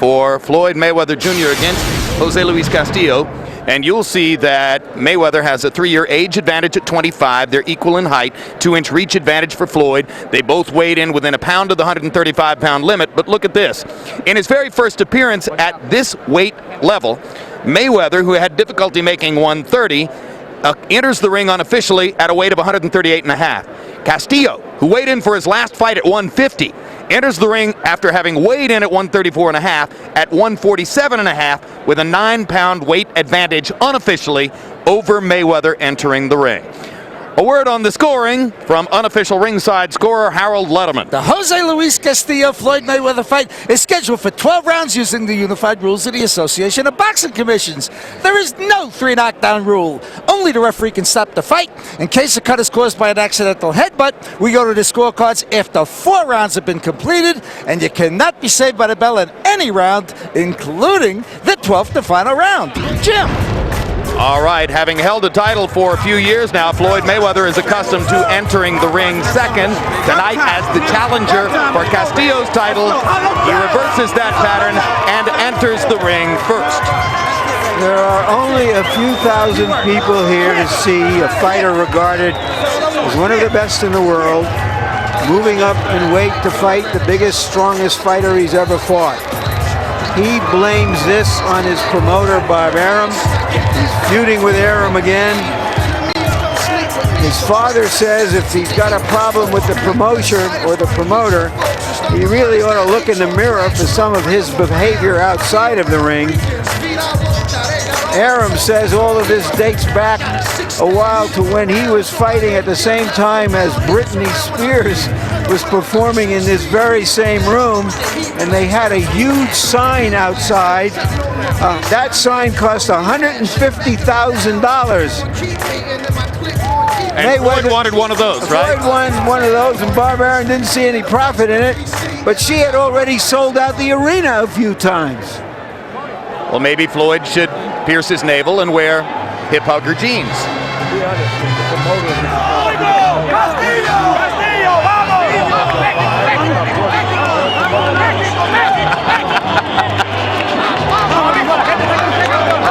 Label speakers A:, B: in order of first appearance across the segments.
A: for Floyd Mayweather Jr. against Jose Luis Castillo. And you'll see that Mayweather has a 3-year age advantage at 25. They're equal in height, 2-inch reach advantage for Floyd. They both weighed in within a pound of the 135-pound limit. But look at this. In his very first appearance at this weight level, Mayweather, who had difficulty making 130, enters the ring unofficially at a weight of 138.5. Castillo, who weighed in for his last fight at 150, enters the ring after having weighed in at 134.5 at 147.5 with a 9-pound weight advantage unofficially over Mayweather entering the ring. A word on the scoring from unofficial ringside scorer Harold Letterman.
B: The Jose Luis Castillo Floyd Mayweather fight is scheduled for 12 rounds using the unified rules of the Association of Boxing Commissions. There is no 3-knockdown rule. Only the referee can stop the fight. In case a cut is caused by an accidental headbutt, we go to the scorecards after 4 rounds have been completed, and you cannot be saved by the bell in any round, including the 12th and final round. Jim.
A: All right, having held the title for a few years now, Floyd Mayweather is accustomed to entering the ring second. Tonight, as the challenger for Castillo's title, he reverses that pattern and enters the ring first.
C: There are only a few thousand people here to see a fighter regarded as one of the best in the world, moving up in weight to fight the biggest, strongest fighter he's ever fought. He blames this on his promoter, Bob Arum. He's feuding with Arum again. His father says if he's got a problem with the promotion or the promoter, he really ought to look in the mirror for some of his behavior outside of the ring. Arum says all of this dates back a while to when he was fighting at the same time as Britney Spears was performing in this very same room, and they had a huge sign outside. That sign cost $150,000.
A: And Floyd wanted one of those, right?
C: Floyd won one of those, and Bob Arum didn't see any profit in it, but she had already sold out the arena a few times.
A: Well, maybe Floyd should pierce his navel and wear hip hugger jeans.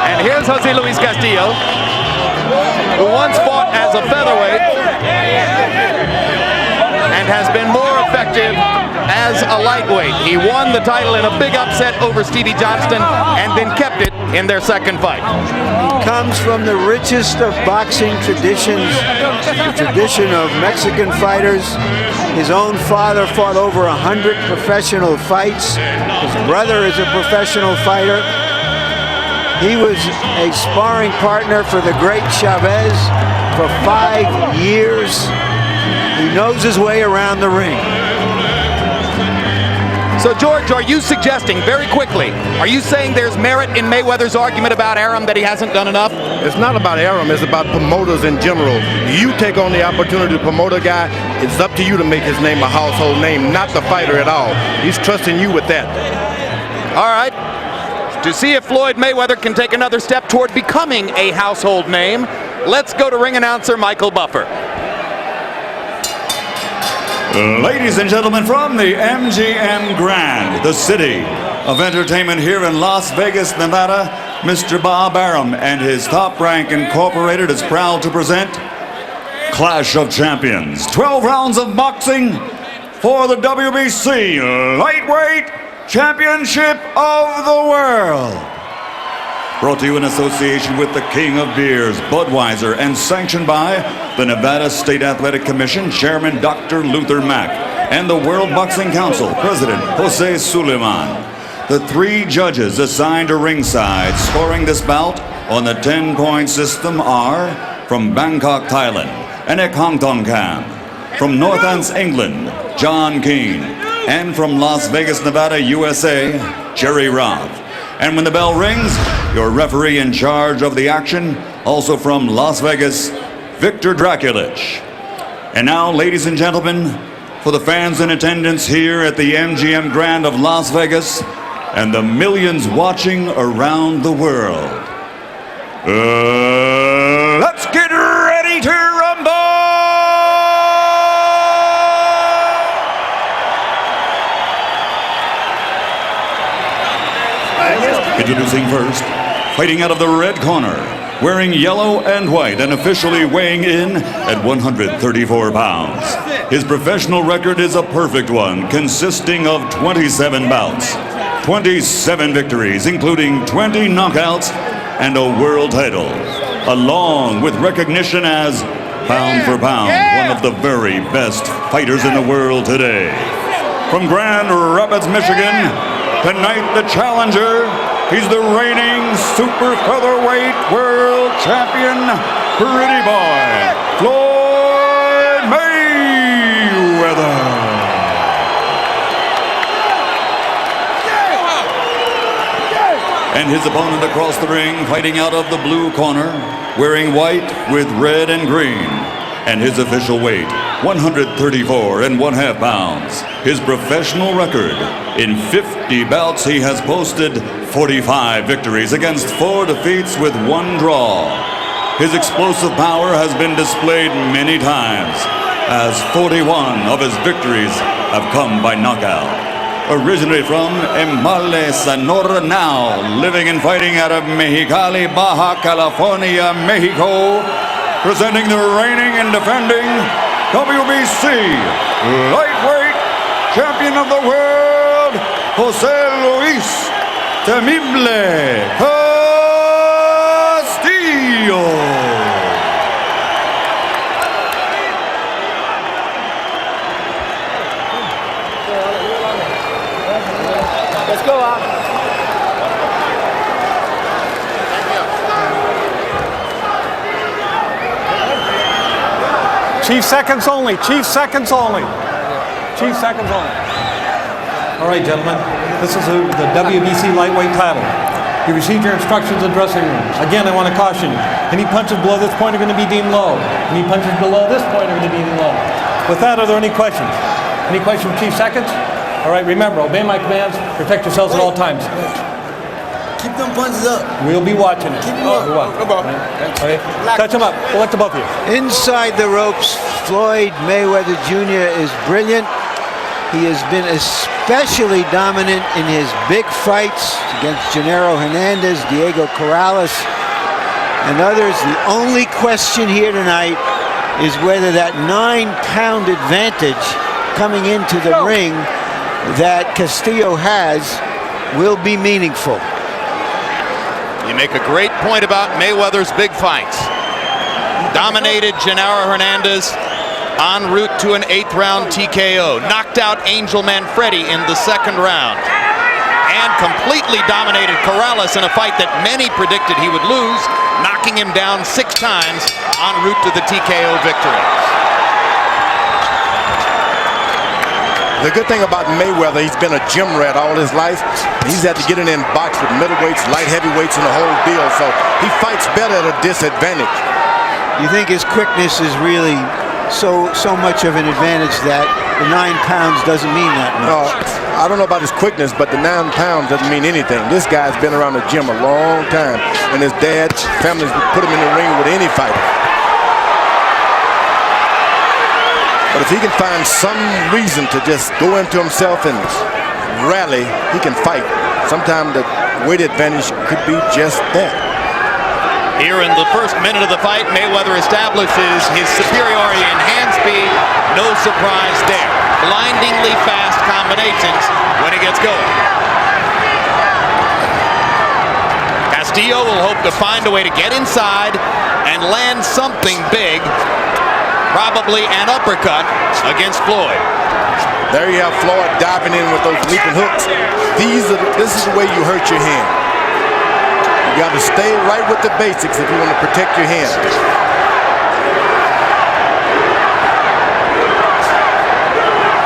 A: And here's Jose Luis Castillo, who once fought as a featherweight and has been more effective as a lightweight. He won the title in a big upset over Stevie Johnston and then kept it in their second fight.
C: He comes from the richest of boxing traditions, the tradition of Mexican fighters. His own father fought over 100 professional fights. His brother is a professional fighter. He was a sparring partner for the great Chavez for 5 years. He knows his way around the ring.
A: So, George, are you suggesting, very quickly, are you saying there's merit in Mayweather's argument about Arum that he hasn't done enough?
D: It's not about Arum, it's about promoters in general. You take on the opportunity to promote a guy, it's up to you to make his name a household name, not the fighter at all. He's trusting you with that.
A: All right. To see if Floyd Mayweather can take another step toward becoming a household name, let's go to ring announcer Michael Buffer.
E: Ladies and gentlemen, from the MGM Grand, the city of entertainment here in Las Vegas, Nevada, Mr. Bob Arum and his Top Rank Incorporated is proud to present Clash of Champions. 12 rounds of boxing for the WBC Lightweight Championship of the World. Brought to you in association with the King of Beers, Budweiser, and sanctioned by the Nevada State Athletic Commission, Chairman Dr. Luther Mack, and the World Boxing Council, President Jose Suleiman. The 3 judges assigned to ringside scoring this bout on the 10-point system are from Bangkok, Thailand, Anek Hongtongkam, from Northants, England, John Keane, and from Las Vegas, Nevada, USA, Jerry Roth. And when the bell rings, your referee in charge of the action, also from Las Vegas, Victor Draculich. And now, ladies and gentlemen, for the fans in attendance here at the MGM Grand of Las Vegas and the millions watching around the world, let's get ready to rumble! Introducing first, fighting out of the red corner, wearing yellow and white and officially weighing in at 134 pounds. His professional record is a perfect one, consisting of 27 bouts, 27 victories, including 20 knockouts and a world title, along with recognition as, pound for pound, one of the very best fighters in the world today. From Grand Rapids, Michigan, tonight the challenger, he's the reigning super featherweight world champion, pretty boy, Floyd Mayweather. And his opponent across the ring, fighting out of the blue corner, wearing white with red and green. And his official weight, 134.5 pounds. His professional record, in 50 bouts, he has posted 45 victories against 4 defeats with 1 draw. His explosive power has been displayed many times, as 41 of his victories have come by knockout. Originally from Emale, Sonora, now living and fighting out of Mexicali, Baja California, Mexico, presenting the reigning and defending WBC lightweight champion of the world, Hose Luis Castillo.
F: Let's go out.
G: Chief seconds only. Chief seconds only. Chief seconds only. All right, gentlemen. This is the WBC lightweight title. You received your instructions in the dressing room. Again, I want to caution you. Any punches below this point are going to be deemed low. Any punches below this point are going to be deemed low. With that, are there any questions? Any questions, Chief Seconds? All right, remember, obey my commands. Protect yourselves at all times.
F: Keep them punches up.
G: We'll be watching it.
F: Keep them up.
G: Okay. Touch them up. Select the both of you.
C: Inside the ropes, Floyd Mayweather Jr. is brilliant. He has been especially dominant in his big fights against Gennaro Hernandez, Diego Corrales, and others. The only question here tonight is whether that 9-pound advantage coming into the ring that Castillo has will be meaningful.
A: You make a great point about Mayweather's big fights. Dominated Gennaro Hernandez en route to an 8th round TKO. Knocked out Angel Manfredi in the 2nd round. And completely dominated Corrales in a fight that many predicted he would lose, knocking him down 6 times en route to the TKO victory.
D: The good thing about Mayweather, he's been a gym rat all his life. He's had to get in box with middleweights, light heavyweights, and the whole deal. So he fights better at a disadvantage.
C: You think his quickness is really so much of an advantage that the 9 pounds doesn't mean that much?
D: I don't know about his quickness, but the 9 pounds doesn't mean anything. This guy's been around the gym a long time, and his dad's family's put him in the ring with any fighter. But if he can find some reason to just go into himself and rally, he can fight. Sometimes the weight advantage could be just that.
A: Here in the first minute of the fight, Mayweather establishes his superiority in hand speed. No surprise there. Blindingly fast combinations when he gets going. Castillo will hope to find a way to get inside and land something big. Probably an uppercut against Floyd.
D: There you have Floyd diving in with those leaping hooks. This is the way you hurt your hand. You got to stay right with the basics if you want to protect your hand.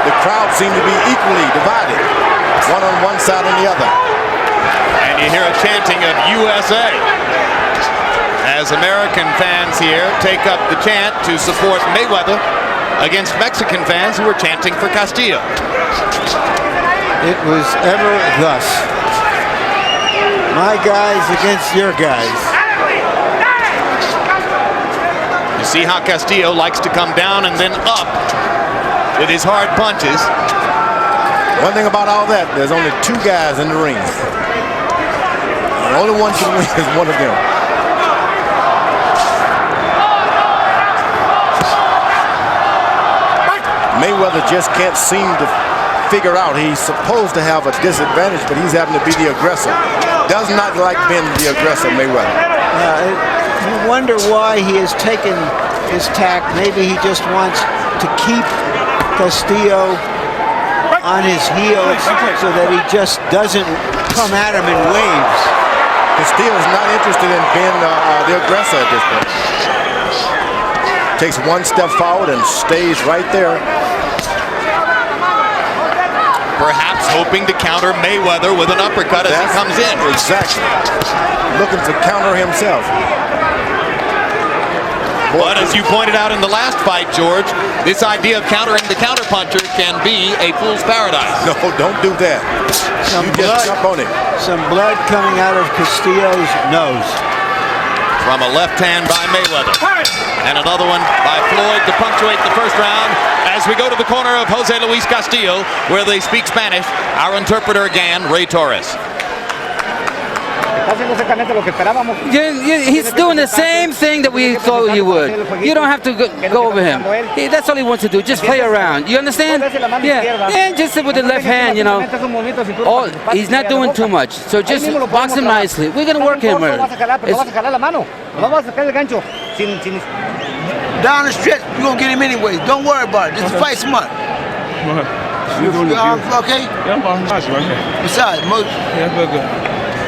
D: The crowd seemed to be equally divided, one on one side and the other.
A: And you hear a chanting of USA as American fans here take up the chant to support Mayweather against Mexican fans who were chanting for Castillo.
C: It was ever thus. My guys against your guys.
A: You see how Castillo likes to come down and then up with his hard punches.
D: One thing about all that, there's only 2 guys in the ring. Only one can win is one of them. Mayweather just can't seem to figure out. He's supposed to have a disadvantage, but he's having to be the aggressor. Does not like being the aggressor, Mayweather.
C: You wonder why he has taken his tack. Maybe he just wants to keep Castillo on his heels so that he just doesn't come at him in waves.
D: Castillo's not interested in being the aggressor at this point. Takes one step forward and stays right there.
A: Perhaps hoping to counter Mayweather with an uppercut as he comes in.
D: Exactly. Looking to counter himself.
A: But as you pointed out in the last fight, George, this idea of countering the counterpuncher can be a fool's paradise.
D: No, don't do that. You just jump on it.
C: Some blood coming out of Castillo's nose.
A: From a left hand by Mayweather. And another one by Floyd to punctuate the first round. As we go to the corner of Jose Luis Castillo, where they speak Spanish, our interpreter again, Ray Torres.
H: He's doing the same thing that we thought he would. You don't have to go over him. That's all he wants to do, just play around. You understand? Yeah, and just with the left hand, you know. He's not doing too much, so just box him nicely. We're going to work him.
F: Down the stretch, you're going to get him anyway. Don't worry about it. Just fight smart. Okay? Besides,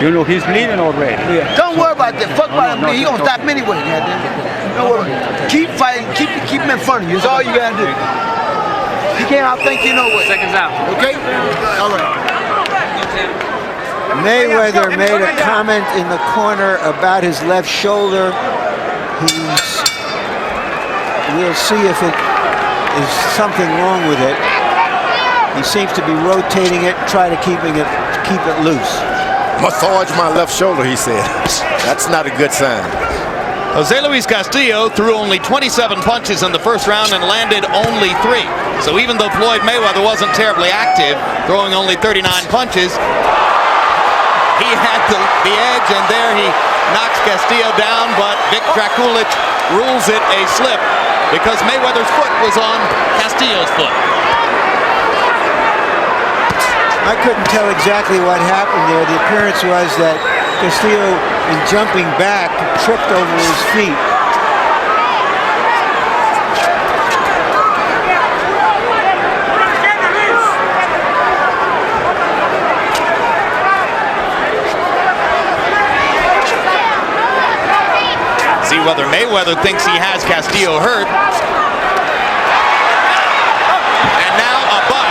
I: You know, he's bleeding already.
F: don't worry about that. Fuck about him bleeding. He going to stop him anyway. Don't worry. Keep fighting. Keep him in front of you. That's all you got to do. He can't outthink you no way.
H: Seconds out.
F: Okay? All right.
C: Mayweather made a comment in the corner about his left shoulder. We'll see if it is something wrong with it. He seems to be rotating it, try to keep it loose.
D: Massage my left shoulder, he said. That's not a good sign.
A: Jose Luis Castillo threw only 27 punches in the first round and landed only 3. So even though Floyd Mayweather wasn't terribly active, throwing only 39 punches, he had the edge, and there he knocks Castillo down, but Vic Drakulic rules it a slip because Mayweather's foot was on Castillo's foot.
C: I couldn't tell exactly what happened there. The appearance was that Castillo, in jumping back, tripped over his feet.
A: See whether Mayweather thinks he has Castillo hurt. And now a butt.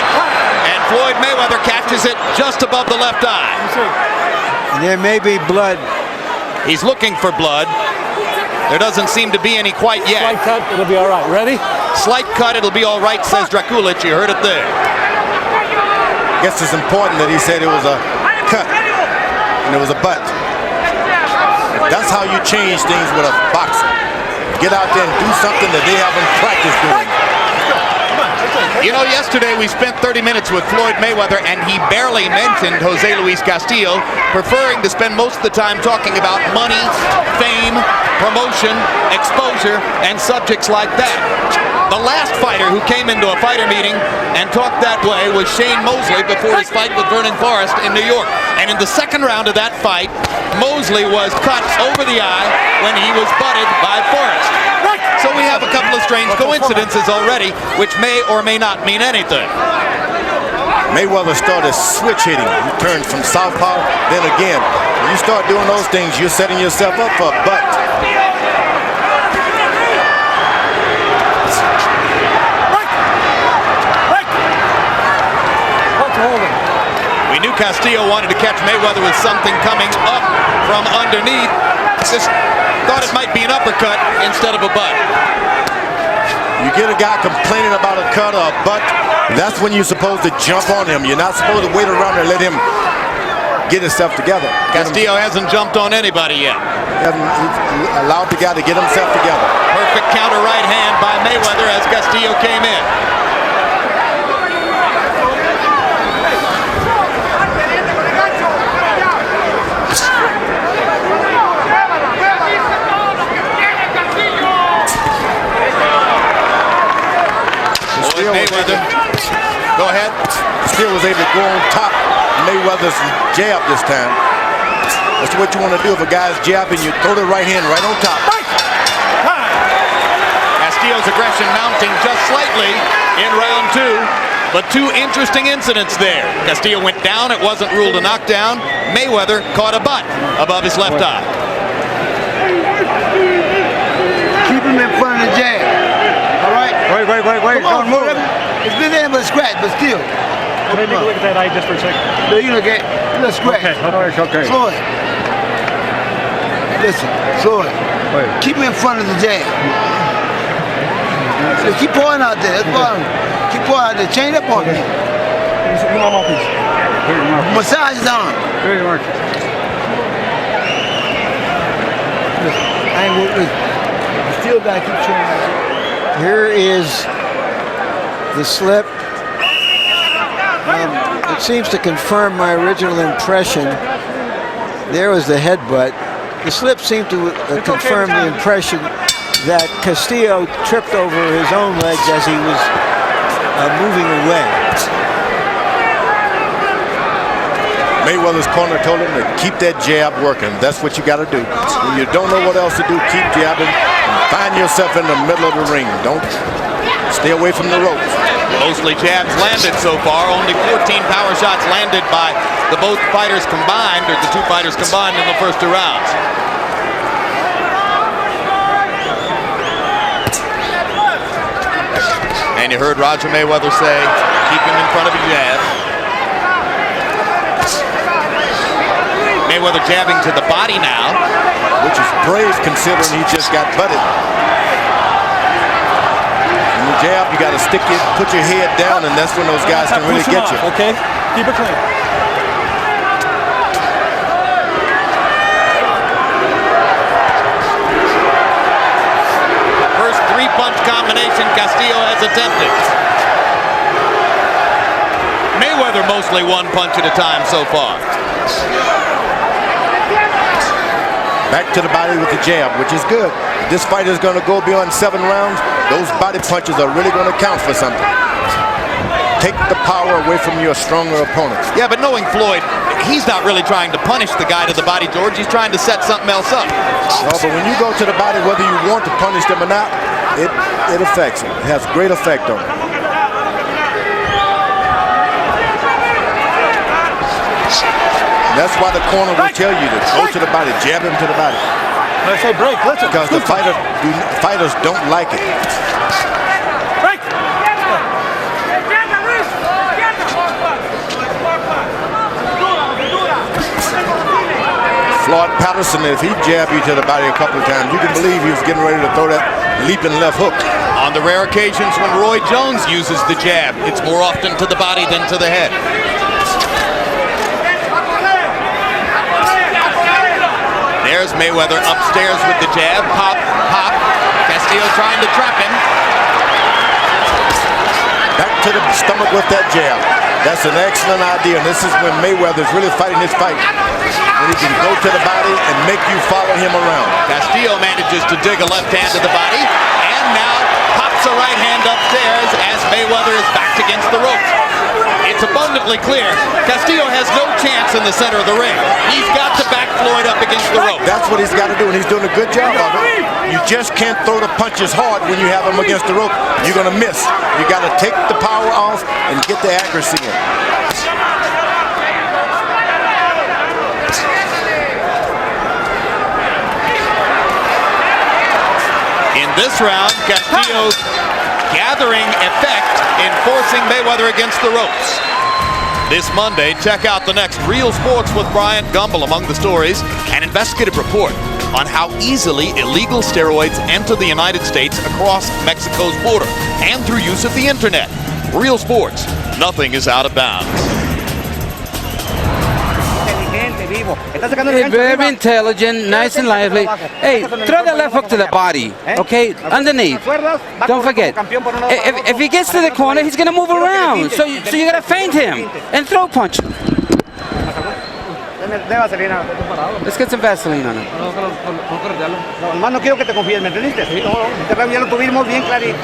A: And Floyd Mayweather catches it just above the left eye.
C: And there may be blood.
A: He's looking for blood. There doesn't seem to be any quite yet.
G: Slight cut, it'll be all right. Ready?
A: Slight cut, it'll be all right, says Drakulic. You heard it there.
D: I guess it's important that he said it was a cut and it was a butt. That's how you change things with a boxer. Get out there and do something that they haven't practiced doing.
A: You know, yesterday we spent 30 minutes with Floyd Mayweather, and he barely mentioned Jose Luis Castillo, preferring to spend most of the time talking about money, fame, promotion, exposure, and subjects like that. The last fighter who came into a fighter meeting and talked that way was Shane Mosley before his fight with Vernon Forrest in New York. And in the second round of that fight, Mosley was cut over the eye when he was butted by Forrest. So we have a couple of strange coincidences already, which may or may not mean anything.
D: Mayweather started switch hitting. He turned from southpaw, then again. When you start doing those things, you're setting yourself up for a butt.
A: We knew Castillo wanted to catch Mayweather with something coming up from underneath. Just thought it might be an uppercut instead of a butt.
D: You get a guy complaining about a cut or a butt, that's when you're supposed to jump on him. You're not supposed to wait around and let him get himself together.
A: Castillo hasn't jumped on anybody yet.
D: He's allowed the guy to get himself together.
A: Perfect counter right hand by Mayweather as Castillo came in.
D: Castillo was able to go on top of Mayweather's jab this time. That's what you want to do. If a guy's jabbing, you throw the right hand right on top.
A: Castillo's aggression mounting just slightly in round two, but two interesting incidents there. Castillo went down, it wasn't ruled a knockdown. Mayweather caught a butt above his left eye.
F: Keep him in front of the jab. All right?
I: Wait.
F: Come on, move. It's been there but scratch, but still.
I: Can I take a look at that eye just for a second?
F: No, you look at it. Look scratch.
I: Okay.
F: Floyd. Listen, Floyd.
I: Wait.
F: Keep him in front of the jab. So keep pouring out there. That's bottom. Keep pouring out there. Chain up on me. Massage his arm.
I: Here you are.
F: I ain't with you. Still gotta keep training.
C: Here is the slip. It seems to confirm my original impression. There was the headbutt. The slip seemed to confirm the impression that Castillo tripped over his own legs as he was moving away.
D: Mayweather's corner told him to keep that jab working. That's what you got to do. When you don't know what else to do, keep jabbing. Find yourself in the middle of the ring. Don't stay away from the ropes.
A: Mostly jabs landed so far. Only 14 power shots landed by the both fighters combined, or the two fighters combined in the first two rounds. And you heard Roger Mayweather say, keep him in front of a jab. Mayweather jabbing to the body now.
D: Which is brave considering he just got butted. In the jab, you got to put your head down, and that's when those guys can really get you.
G: Okay, keep it clean.
A: First three-punch combination Castillo has attempted. Mayweather mostly one punch at a time so far.
D: Back to the body with the jab, which is good. If this fight is going to go beyond 7 rounds, those body punches are really going to count for something. Take the power away from your stronger opponent.
A: Yeah, but knowing Floyd, he's not really trying to punish the guy to the body, George. He's trying to set something else up.
D: No, but when you go to the body, whether you want to punish them or not, it affects him. It has great effect on him. That's why the corner will tell you to go to the body, jab him to the body.
G: I say break, listen.
D: Because the fighters don't like it.
G: Break!
D: Floyd Patterson, if he jabbed you to the body a couple of times, you can believe he was getting ready to throw that leaping left hook.
A: On the rare occasions when Roy Jones uses the jab, it's more often to the body than to the head. There's Mayweather upstairs with the jab. Pop, pop. Castillo trying to trap him.
D: Back to the stomach with that jab. That's an excellent idea. And this is when Mayweather's really fighting this fight. When he can go to the body and make you follow him around.
A: Castillo manages to dig a left hand to the body. And now pops a right hand upstairs as Mayweather is backed against the ropes. It's abundantly clear Castillo has no chance in the center of the ring. He's got to back Floyd up against the rope.
D: That's what he's got to do, and he's doing a good job of it. You just can't throw the punches hard when you have them against the rope. You're going to miss. You got to take the power off and get the accuracy in.
A: In this round, Castillo's gathering effect in forcing Mayweather against the ropes. This Monday, check out the next Real Sports with Brian Gumbel. Among the stories, an investigative report on how easily illegal steroids enter the United States across Mexico's border and through use of the internet. Real Sports, nothing is out of bounds.
H: Hey, very intelligent, nice and lively. Hey, throw that left hook to the body, okay? Underneath. Don't forget. If he gets to the corner, he's going to move around. So you got to feint him and throw punch. Let's get some Vaseline on him.
F: No quiero que te confíes, ¿me entendiste? Ya lo tuvimos bien clarito.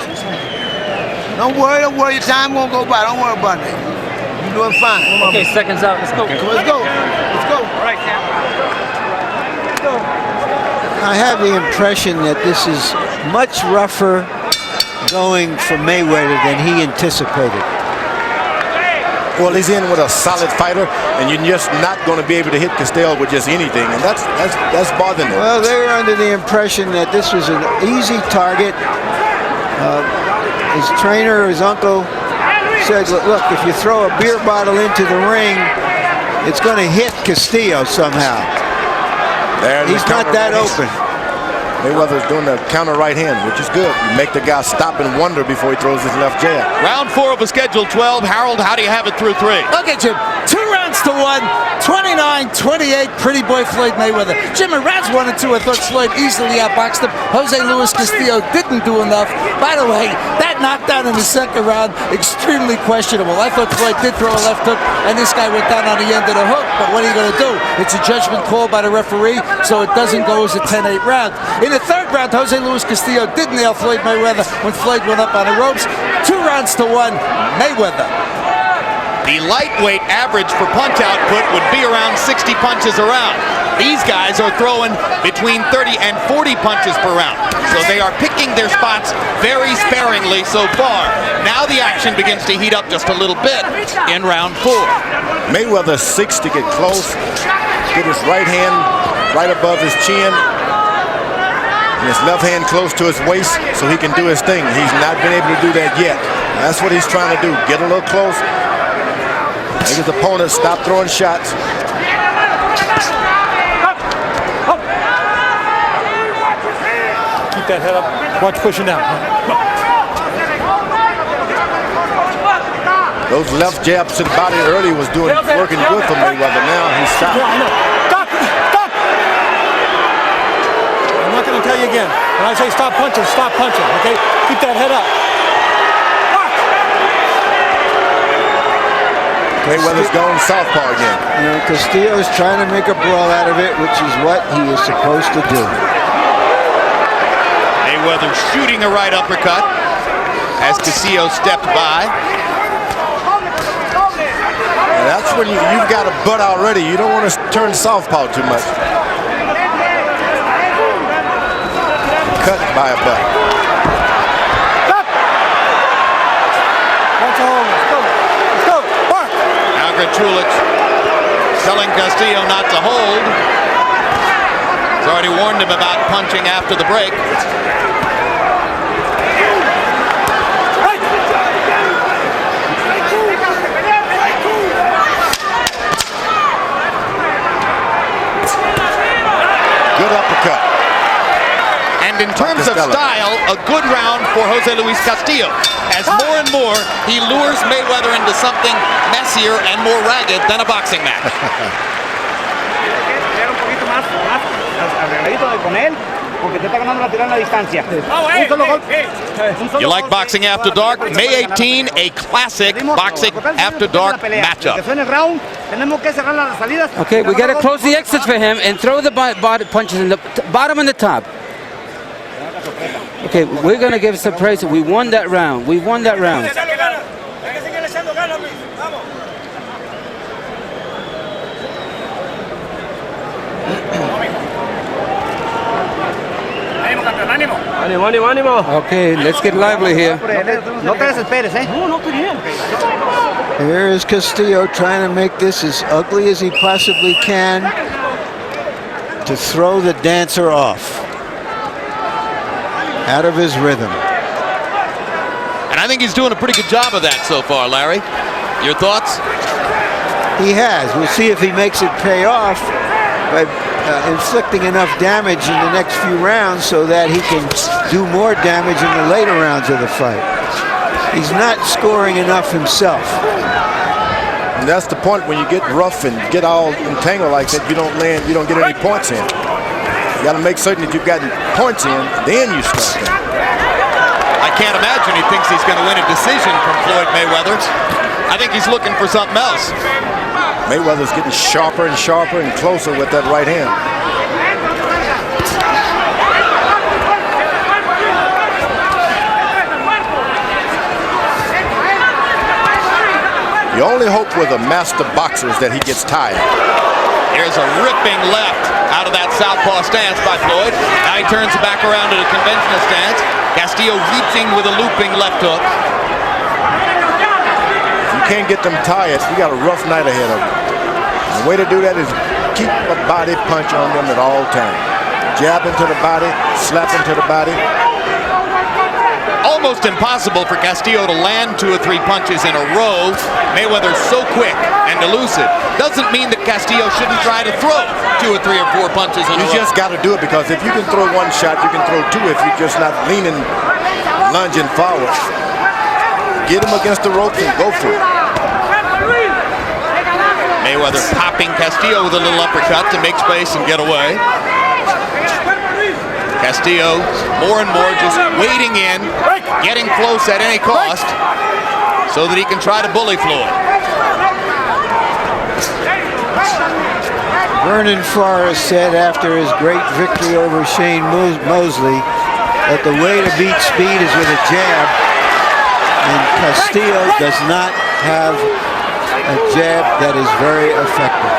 F: Don't worry, your time won't go by. Don't worry about it. You're doing fine.
H: Okay, seconds out. Let's go.
F: Let's go. Let's go.
H: All right, Cam.
C: I have the impression that this is much rougher going for Mayweather than he anticipated.
D: Well, he's in with a solid fighter, and you're just not going to be able to hit Castillo with just anything, and that's bothering him.
C: Well, they were under the impression that this was an easy target. His trainer, his uncle, said, look, if you throw a beer bottle into the ring, it's going to hit Castillo somehow. He's not that open.
D: Mayweather's doing the counter right hand, which is good. You make the guy stop and wonder before he throws his left jab.
A: Round 4 of a scheduled 12. Harold, how do you have it through 3?
B: Okay, Jim. 2 rounds to 1. 29-28. Pretty boy Floyd Mayweather. Jim, in rounds 1 and 2, I thought Floyd easily outboxed him. Jose Luis Castillo didn't do enough. By the way, that knockdown in the second round, extremely questionable. I thought Floyd did throw a left hook, and this guy went down on the end of the hook. But what are you going to do? It's a judgment call by the referee, so it doesn't go as a 10-8 round. In the third round, Jose Luis Castillo did nail Floyd Mayweather when Floyd went up on the ropes. 2 rounds to 1, Mayweather.
A: The lightweight average for punch output would be around 60 punches a round. These guys are throwing between 30 and 40 punches per round. So they are picking their spots very sparingly so far. Now the action begins to heat up just a little bit in round 4.
D: Mayweather seeks to get close, get his right hand right above his chin, and his left hand close to his waist so he can do his thing. He's not been able to do that yet. That's what he's trying to do, get a little close, make his opponent stop throwing shots.
G: Keep that head up. Watch pushing down.
D: Those left jabs to the body early was working good for Mayweather. Now he's stopped.
G: Stop! Stop! I'm not going to tell you again. When I say stop punching, okay? Keep that head up.
D: Mayweather's going southpaw again.
C: You know, Castillo's trying to make a brawl out of it, which is what he is supposed to do.
A: Mayweather shooting a right uppercut as Castillo stepped by.
D: And that's when you've got a butt already. You don't want to turn southpaw too much. Cut by a butt.
G: Stop! Watch the hole. Let's go. Let's go. Mark.
A: Now Trulich telling Castillo not to hold. He's already warned him about punching after the break.
D: Good uppercut.
A: And in terms of style, a good round for Jose Luis Castillo. As more and more, he lures Mayweather into something messier and more ragged than a boxing match. You like Boxing After Dark? May 18, a classic Boxing After Dark matchup.
H: Okay, we got to close the exits for him and throw the body punches in the bottom and the top. Okay, we're going to give some praise. We won that round. We won that round. Okay, let's get lively here.
C: Here is Castillo trying to make this as ugly as he possibly can to throw the dancer off, out of his rhythm.
A: And I think he's doing a pretty good job of that so far, Larry. Your thoughts?
C: He has. We'll see if he makes it pay off by inflicting enough damage in the next few rounds so that he can do more damage in the later rounds of the fight. He's not scoring enough himself.
D: And that's the point when you get rough and get all entangled like that, you don't get any points in. You got to make certain that you've gotten points in, then you start that.
A: I can't imagine he thinks he's going to win a decision from Floyd Mayweather. I think he's looking for something else.
D: Mayweather's getting sharper and sharper and closer with that right hand. You only hope with a master boxer is that he gets tired.
A: Here's a ripping left out of that southpaw stance by Floyd. Now he turns back around to the conventional stance. Castillo reaching with a looping left hook.
D: If you can't get them tired, you got a rough night ahead of you. The way to do that is keep a body punch on them at all times. Jab into the body, slap into the body.
A: Almost impossible for Castillo to land 2 or 3 punches in a row. Mayweather's so quick and elusive. Doesn't mean that Castillo shouldn't try to throw 2 or 3 or 4 punches in a row.
D: You just got to do it, because if you can throw 1 shot, you can throw 2 if you're just not leaning, lunging forward. Get him against the ropes and go for it.
A: Mayweather popping Castillo with a little uppercut to make space and get away. Castillo more and more just wading in, getting close at any cost so that he can try to bully Floyd.
C: Vernon Forrest said after his great victory over Shane Mosley that the way to beat speed is with a jab, and Castillo does not have a jab that is very effective.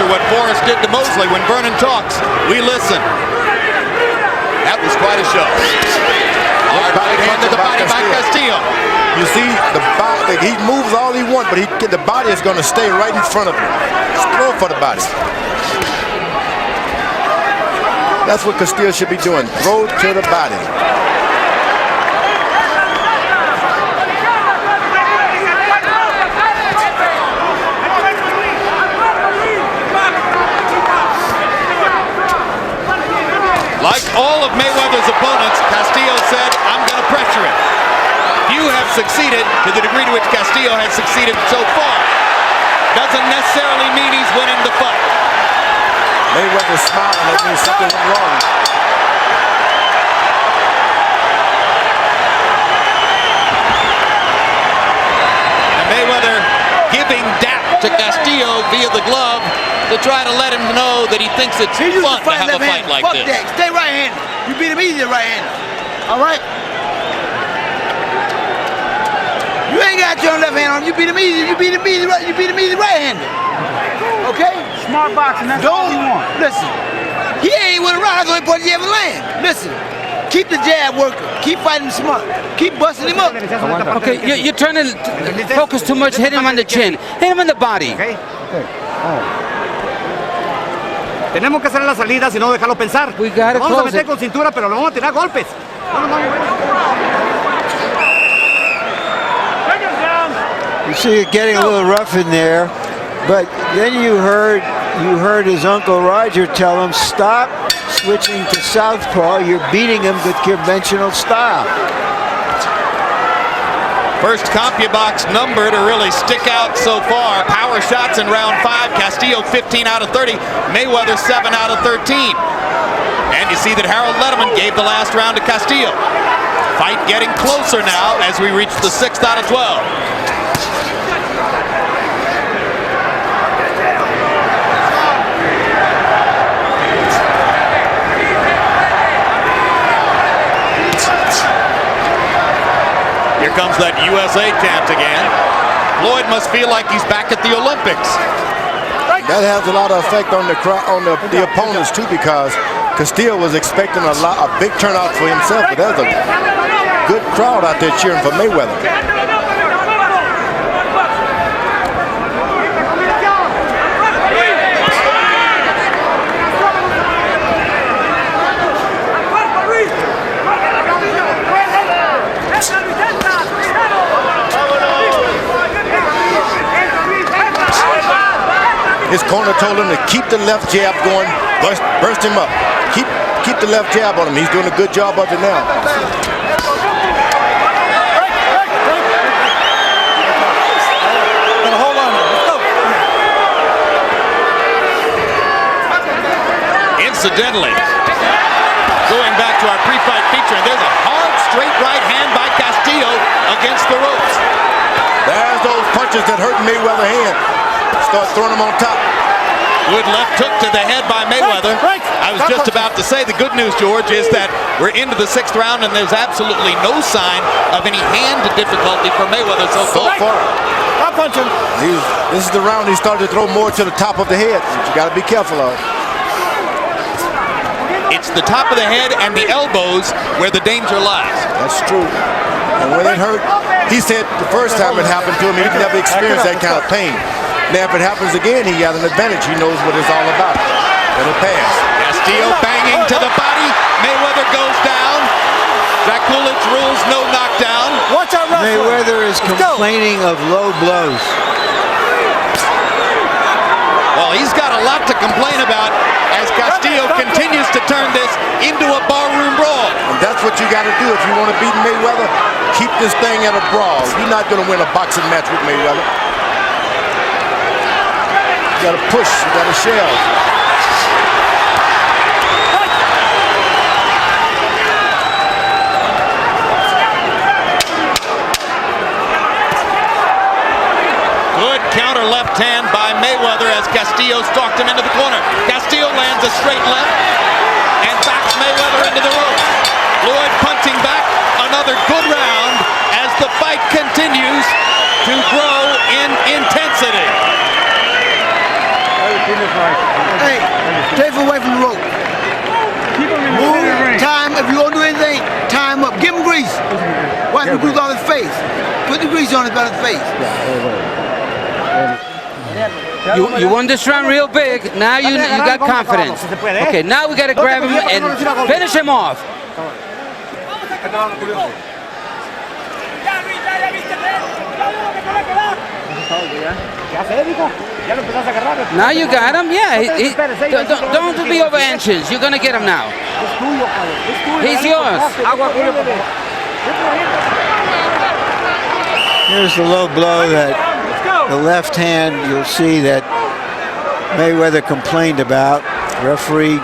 A: What Forrest did to Mosley, when Vernon talks, we listen. That was quite a show. Hard right hand to the body by Castillo.
D: You see, the body, he moves all he wants, but the body is going to stay right in front of him. Just throw for the body. That's what Castillo should be doing. Throw to the body.
A: Like all of Mayweather's opponents, Castillo said, I'm going to pressure him. Few have succeeded to the degree to which Castillo has succeeded so far. Doesn't necessarily mean he's winning the fight.
D: Mayweather smiling, that means something went wrong.
A: And Mayweather giving dap to Castillo via the glove to try to let him know that he thinks it's fun to have a fight like this.
F: That. Stay right-handed. You beat him easy right-handed. All right? You ain't got your left hand on him. You beat him easy. You beat him easy right-handed. Okay?
I: Smart boxing, that's all you want.
F: Listen. He ain't went around. That's the only point he ever land. Listen. Keep the jab working. Keep fighting smart. Keep busting him up.
H: Okay, you're trying to focus too much. Hit him on the chin. Hit him in the body.
I: Okay. Tenemos que hacer la salida, si no dejarlo pensar.
H: We gotta
I: Vamos a
H: close
I: meter
H: it.
I: con cintura, pero lo vamos a tirar golpes.
C: You see it getting a little rough in there, but then you heard his uncle Roger tell him, stop switching to southpaw. You're beating him with conventional style.
A: First CompuBox number to really stick out so far. Power shots in round 5. Castillo 15 out of 30. Mayweather 7 out of 13. And you see that Harold Letterman gave the last round to Castillo. Fight getting closer now as we reach the 6th out of 12. Here comes that USA chant again. Floyd must feel like he's back at the Olympics.
D: That has a lot of effect on the opponents too, because Castillo was expecting a big turnout for himself, but there's a good crowd out there cheering for Mayweather. His corner told him to keep the left jab going, burst him up. Keep the left jab on him. He's doing a good job of it now.
G: Hold on. Let's go.
A: Incidentally, going back to our pre-fight feature, there's a hard straight right hand by Castillo against the ropes.
D: There's those punches that hurt Mayweather's hand. Start throwing them on top.
A: Good left hook to the head by Mayweather. I was just about to say the good news, George, is that we're into the 6th round and there's absolutely no sign of any hand difficulty for Mayweather so far.
D: This is the round he started to throw more to the top of the head, which you got to be careful of.
A: It's the top of the head and the elbows where the danger lies.
D: That's true. And when it hurt, he said the first time it happened to him, he never experienced that kind of pain. Now, if it happens again, he got an advantage. He knows what it's all about. It'll pass.
A: Castillo banging to the body. Mayweather goes down. Jack Coolidge rules no knockdown.
B: Watch out,
C: Mayweather is complaining of low blows.
A: Well, he's got a lot to complain about as Castillo continues to turn this into a barroom brawl.
D: And that's what you got to do if you want to beat Mayweather. Keep this thing at a brawl. You're not going to win a boxing match with Mayweather. You got to push. You got to shove.
A: Good counter left hand by Mayweather as Castillo stalked him into the corner. Castillo lands a straight left and backs Mayweather into the ropes. Floyd punching back. Another good round as the fight continues to grow in intensity.
F: Hey, stay away from the rope. Move, time, if you're going to do anything, time up. Give him grease. Wipe the grease on his face. Put the grease on his face.
H: You won this round real big. Now you got confidence. Okay, now we got to grab him and finish him off. Now you got him. Yeah, don't be over anxious. You're gonna get him now. He's yours.
C: Here's the low blow that the left hand you'll see that Mayweather complained about. Referee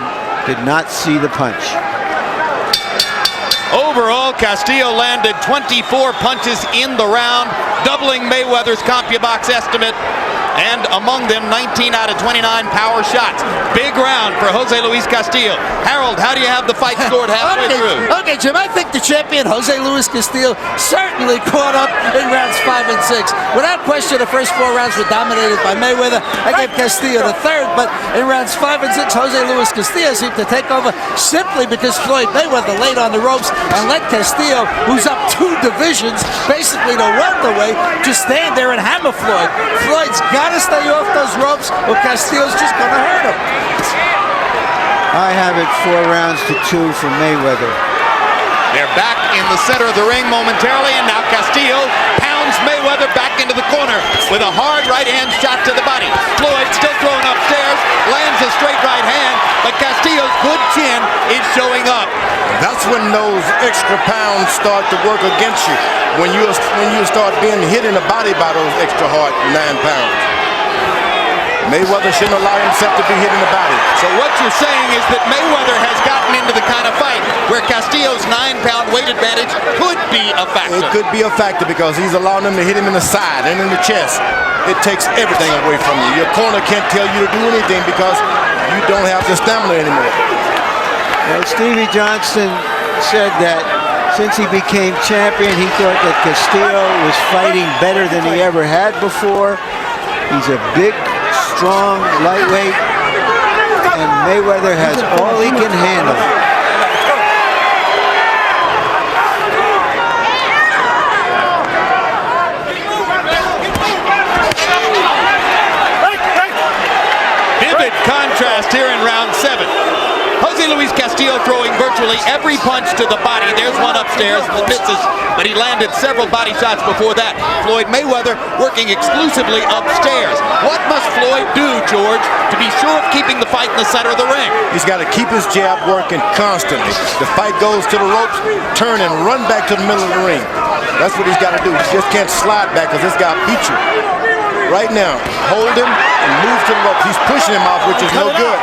C: did not see the punch.
A: Overall, Castillo landed 24 punches in the round, doubling Mayweather's CompuBox estimate, and among them 19 out of 29 power shots. Big round for Jose Luis Castillo. Harold, how do you have the fight scored halfway through?
B: Okay, Jim, I think the champion, Jose Luis Castillo, certainly caught up in rounds 5 and 6. Without question, the first 4 rounds were dominated by Mayweather. I gave Castillo the third, but in rounds 5 and 6, Jose Luis Castillo seemed to take over simply because Floyd Mayweather laid on the ropes and let Castillo, who's up 2 divisions, basically the welterweight, just stand there and hammer Floyd. Floyd's got to stay off those ropes or Castillo's just going to hurt him.
C: I have it 4 rounds to 2 for Mayweather.
A: They're back in the center of the ring momentarily, and now Castillo pounds Mayweather back into the corner with a hard right hand shot to the body. Floyd still thrown upstairs, lands a straight right hand, but Castillo's good chin is showing up.
D: That's when those extra pounds start to work against you. When you start being hit in the body by those extra hard 9 pounds. Mayweather shouldn't allow himself to be hit in the body.
A: So what you're saying is that Mayweather has gotten into the kind of fight where Castillo's 9-pound weight advantage could be a factor.
D: It could be a factor because he's allowing them to hit him in the side and in the chest. It takes everything away from you. Your corner can't tell you to do anything because you don't have the stamina anymore.
C: Well, Stevie Johnson said that since he became champion, he thought that Castillo was fighting better than he ever had before. He's a big, strong lightweight, and Mayweather has all he can handle.
A: Vivid contrast here in round 7. Jose Luis Castillo throwing virtually every punch to the body. There's one upstairs that misses, but he landed several body shots before that. Floyd Mayweather working exclusively upstairs. What must Floyd do, George, to be sure of keeping the fight in the center of the ring?
D: He's got to keep his jab working constantly. The fight goes to the ropes, turn and run back to the middle of the ring. That's what he's got to do. He just can't slide back because this guy beat you. Right now, hold him and move to the ropes. He's pushing him off, which is no good.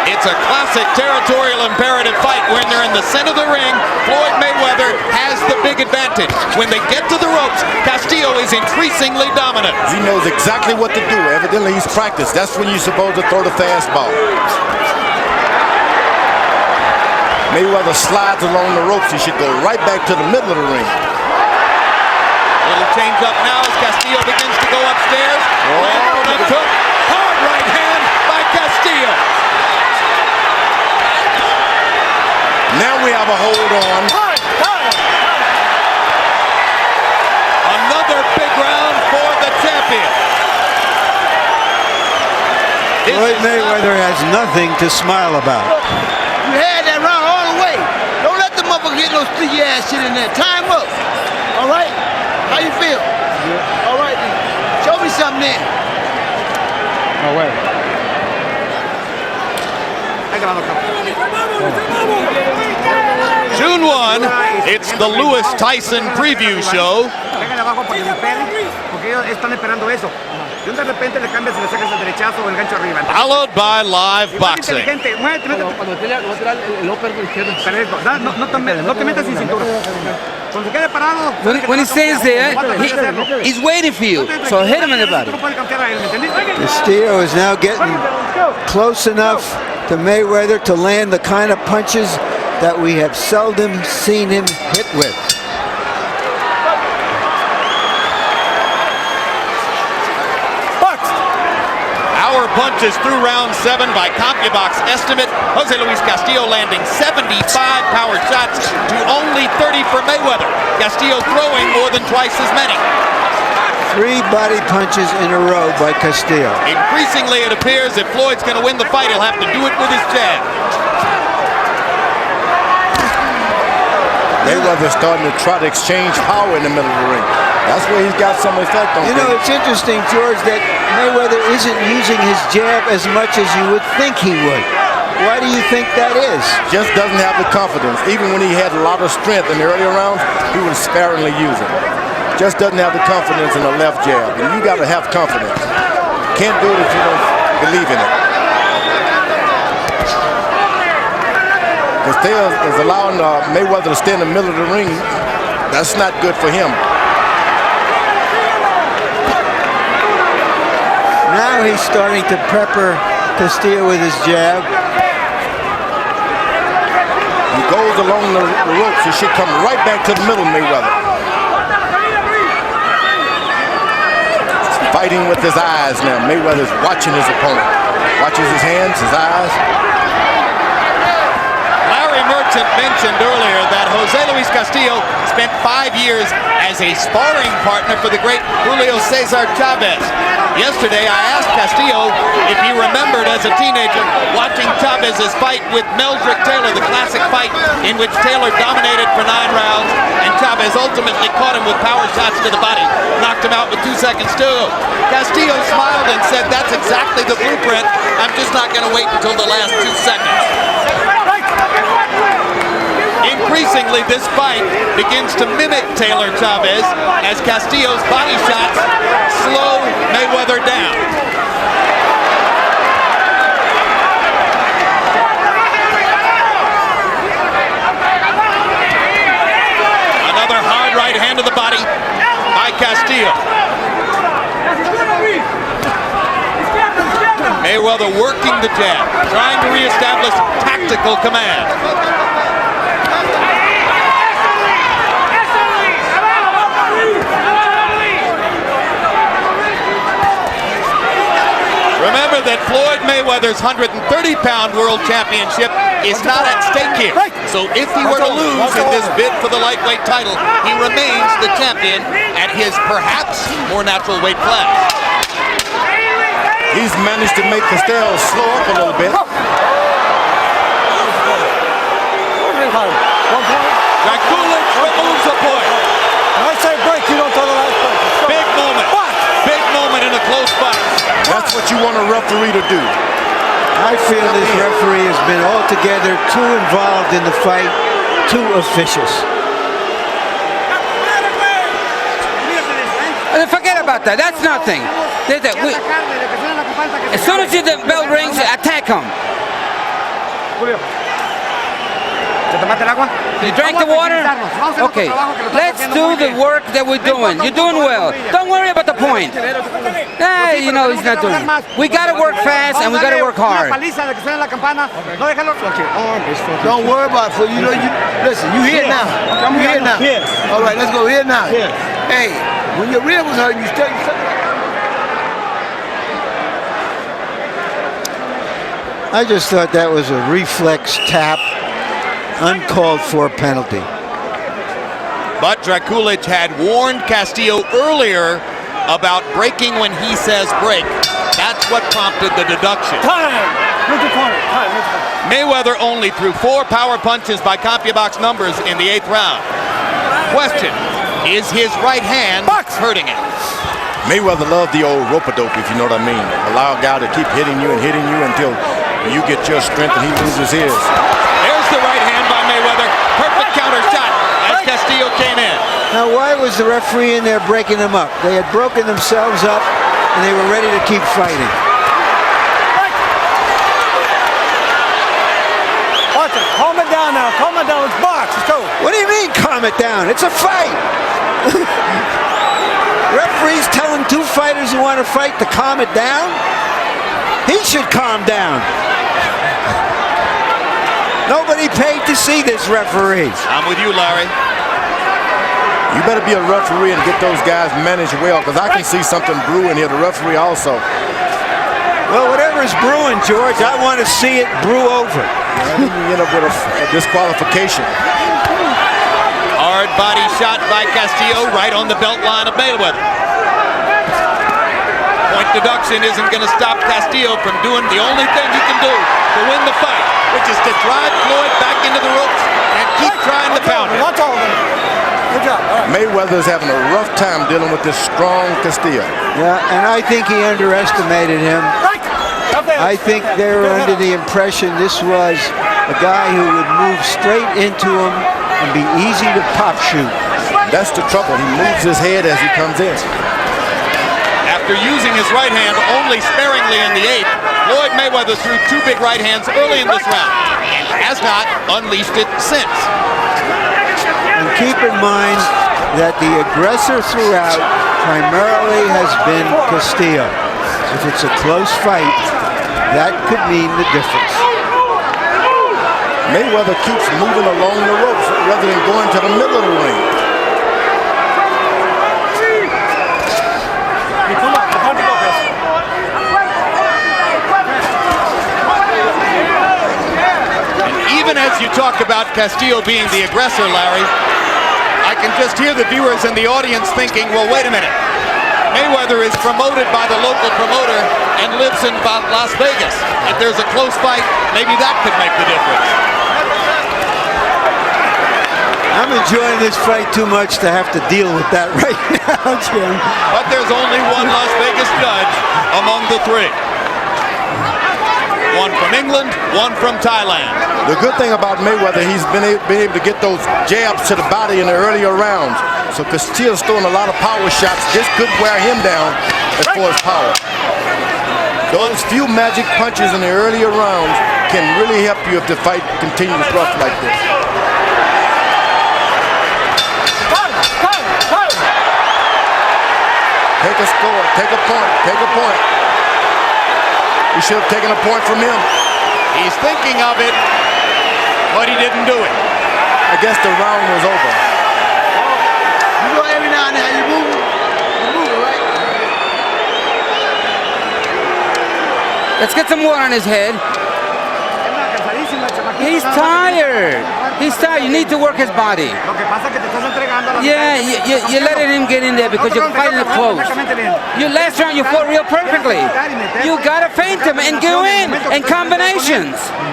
A: It's It's a classic territorial imperative fight. When they're in the center of the ring, Floyd Mayweather has the big advantage. When they get to the ropes, Castillo is increasingly dominant.
D: He knows exactly what to do. Evidently, he's practiced. That's when you're supposed to throw the fastball. Mayweather slides along the ropes. He should go right back to the middle of the ring.
A: Little change up now as Castillo begins to go upstairs. Took hard right hand by Castillo.
D: Now we have a hold on.
A: Another big round for the champion.
C: Floyd Mayweather has nothing to smile about.
F: You had that round all the way. Don't let the motherfucker get no sticky ass shit in there. Time up. All right? How you feel? All right, then. Show me something then.
I: No way.
A: June 1, it's the Lewis Tyson preview show.
I: Pégale abajo para que se peguen, porque ellos están esperando eso. Y de repente le cambias y le sacas el derechazo o el gancho arriba.
A: Followed by live boxing.
I: Inteligente, muévete, no te metas sin cinturón. Cuando se quede parado.
H: When he stays there, he's waiting for you. So hit him in the body.
C: Castillo is now getting close enough to Mayweather to land the kind of punches that we have seldom seen him hit with.
A: Our punches through round 7 by CompuBox estimate. Jose Luis Castillo landing 75 power shots to only 30 for Mayweather. Castillo throwing more than twice as many.
C: 3 body punches in a row by Castillo.
A: Increasingly, it appears if Floyd's going to win the fight, he'll have to do it with his jab.
D: Mayweather's starting to try to exchange power in the middle of the ring. That's where he's got some effect on
C: You know, it's interesting, George, that Mayweather isn't using his jab as much as you would think he would. Why do you think that is?
D: Just doesn't have the confidence. Even when he had a lot of strength in the earlier rounds, he was sparingly using it. Just doesn't have the confidence in the left jab. And you got to have confidence. Can't do it if you don't believe in it. Castillo is allowing Mayweather to stay in the middle of the ring. That's not good for him.
C: Now he's starting to pepper Castillo with his jab.
D: He goes along the ropes. He should come right back to the middle, Mayweather. Fighting with his eyes now. Mayweather's watching his opponent. Watches his hands, his eyes.
A: Merchant mentioned earlier that Jose Luis Castillo spent 5 years as a sparring partner for the great Julio Cesar Chavez. Yesterday, I asked Castillo if he remembered as a teenager watching Chavez's fight with Meldrick Taylor, the classic fight in which Taylor dominated for 9 rounds, and Chavez ultimately caught him with power shots to the body, knocked him out with 2 seconds to go. Castillo smiled and said, "That's exactly the blueprint. I'm just not going to wait until the last 2 seconds." Increasingly, this fight begins to mimic Taylor Chavez as Castillo's body shots slow Mayweather down. Another hard right hand to the body by Castillo. Mayweather working the jab, trying to reestablish tactical command. Remember that Floyd Mayweather's 130-pound world championship is not at stake here. So if he were to lose in this bid for the lightweight title, he remains the champion at his perhaps more natural weight class.
D: He's managed to make Castillo slow up a little bit.
A: Dragulich removes a point.
G: I say break, you don't throw the last break.
A: Big moment. Big moment in a close fight.
D: That's what you want a referee to do.
C: I feel this referee has been altogether too involved in the fight, too officious.
H: Forget about that. That's nothing. As soon as the bell rings, attack him.
I: Julio. ¿Te tomaste el agua?
H: You drank the water? Okay, let's do the work that we're doing. You're doing well. Don't worry about the point. Hey, you know, he's not doing it. We got to work fast and we got to work hard.
F: Don't worry about it. You know, listen, you here now. I'm here now. All right, let's go here now. Hey, when your rib was hurting, you still.
C: I just thought that was a reflex tap, uncalled for penalty.
A: But Drakulic had warned Castillo earlier about breaking when he says break. That's what prompted the deduction. Mayweather only threw 4 power punches by CompuBox numbers in the 8th round. Question, is his right hand hurting him?
D: Mayweather loved the old rope-a-dope, if you know what I mean. Allow a guy to keep hitting you until you get your strength and he loses his.
A: There's the right hand by Mayweather. Perfect counter shot as Castillo came in.
C: Now, why was the referee in there breaking them up? They had broken themselves up and they were ready to keep fighting.
G: Watch it. Calm it down now. Calm it down. It's box. Let's go.
C: What do you mean, calm it down? It's a fight. Referee's telling 2 fighters who want to fight to calm it down? He should calm down. Nobody paid to see this referee.
A: I'm with you, Larry.
D: You better be a referee and get those guys managed well, because I can see something brewing here. The referee also.
C: Well, whatever's brewing, George, I want to see it brew over.
D: You end up with a disqualification.
A: Hard body shot by Castillo right on the belt line of Mayweather. Point deduction isn't going to stop Castillo from doing the only thing he can do to win the fight, which is to drive Floyd back into the ropes and keep trying to pound him.
G: Watch all of them. Good job.
D: Mayweather's having a rough time dealing with this strong Castillo.
C: Yeah, and I think he underestimated him. I think they were under the impression this was a guy who would move straight into him and be easy to pop shoot.
D: That's the trouble. He moves his head as he comes in.
A: After using his right hand only sparingly in the 8th, Floyd Mayweather threw 2 big right hands early in this round and has not unleashed it since.
C: And keep in mind that the aggressor throughout primarily has been Castillo. If it's a close fight, that could mean the difference.
D: Mayweather keeps moving along the ropes rather than going to the middle of the ring.
A: Even as you talk about Castillo being the aggressor, Larry, I can just hear the viewers in the audience thinking, well, wait a minute. Mayweather is promoted by the local promoter and lives in Las Vegas. If there's a close fight, maybe that could make the difference.
C: I'm enjoying this fight too much to have to deal with that right now, Jim.
A: But there's only one Las Vegas judge among the 3. One from England, one from Thailand.
D: The good thing about Mayweather, he's been able to get those jabs to the body in the earlier rounds. So Castillo's throwing a lot of power shots. This could wear him down as far as power. Those few magic punches in the earlier rounds can really help you if the fight continues rough like this. Take a score, take a point, take a point. He should have taken a point from him.
A: He's thinking of it, but he didn't do it.
D: I guess the round was over.
F: You know, every now and then you move it, right?
H: Let's get some water on his head. He's tired. He's tired. You need to work his body. Yeah, you're letting him get in there because you're fighting it close. Your last round, you fought real perfectly. You gotta feint him and go in combinations.
F: All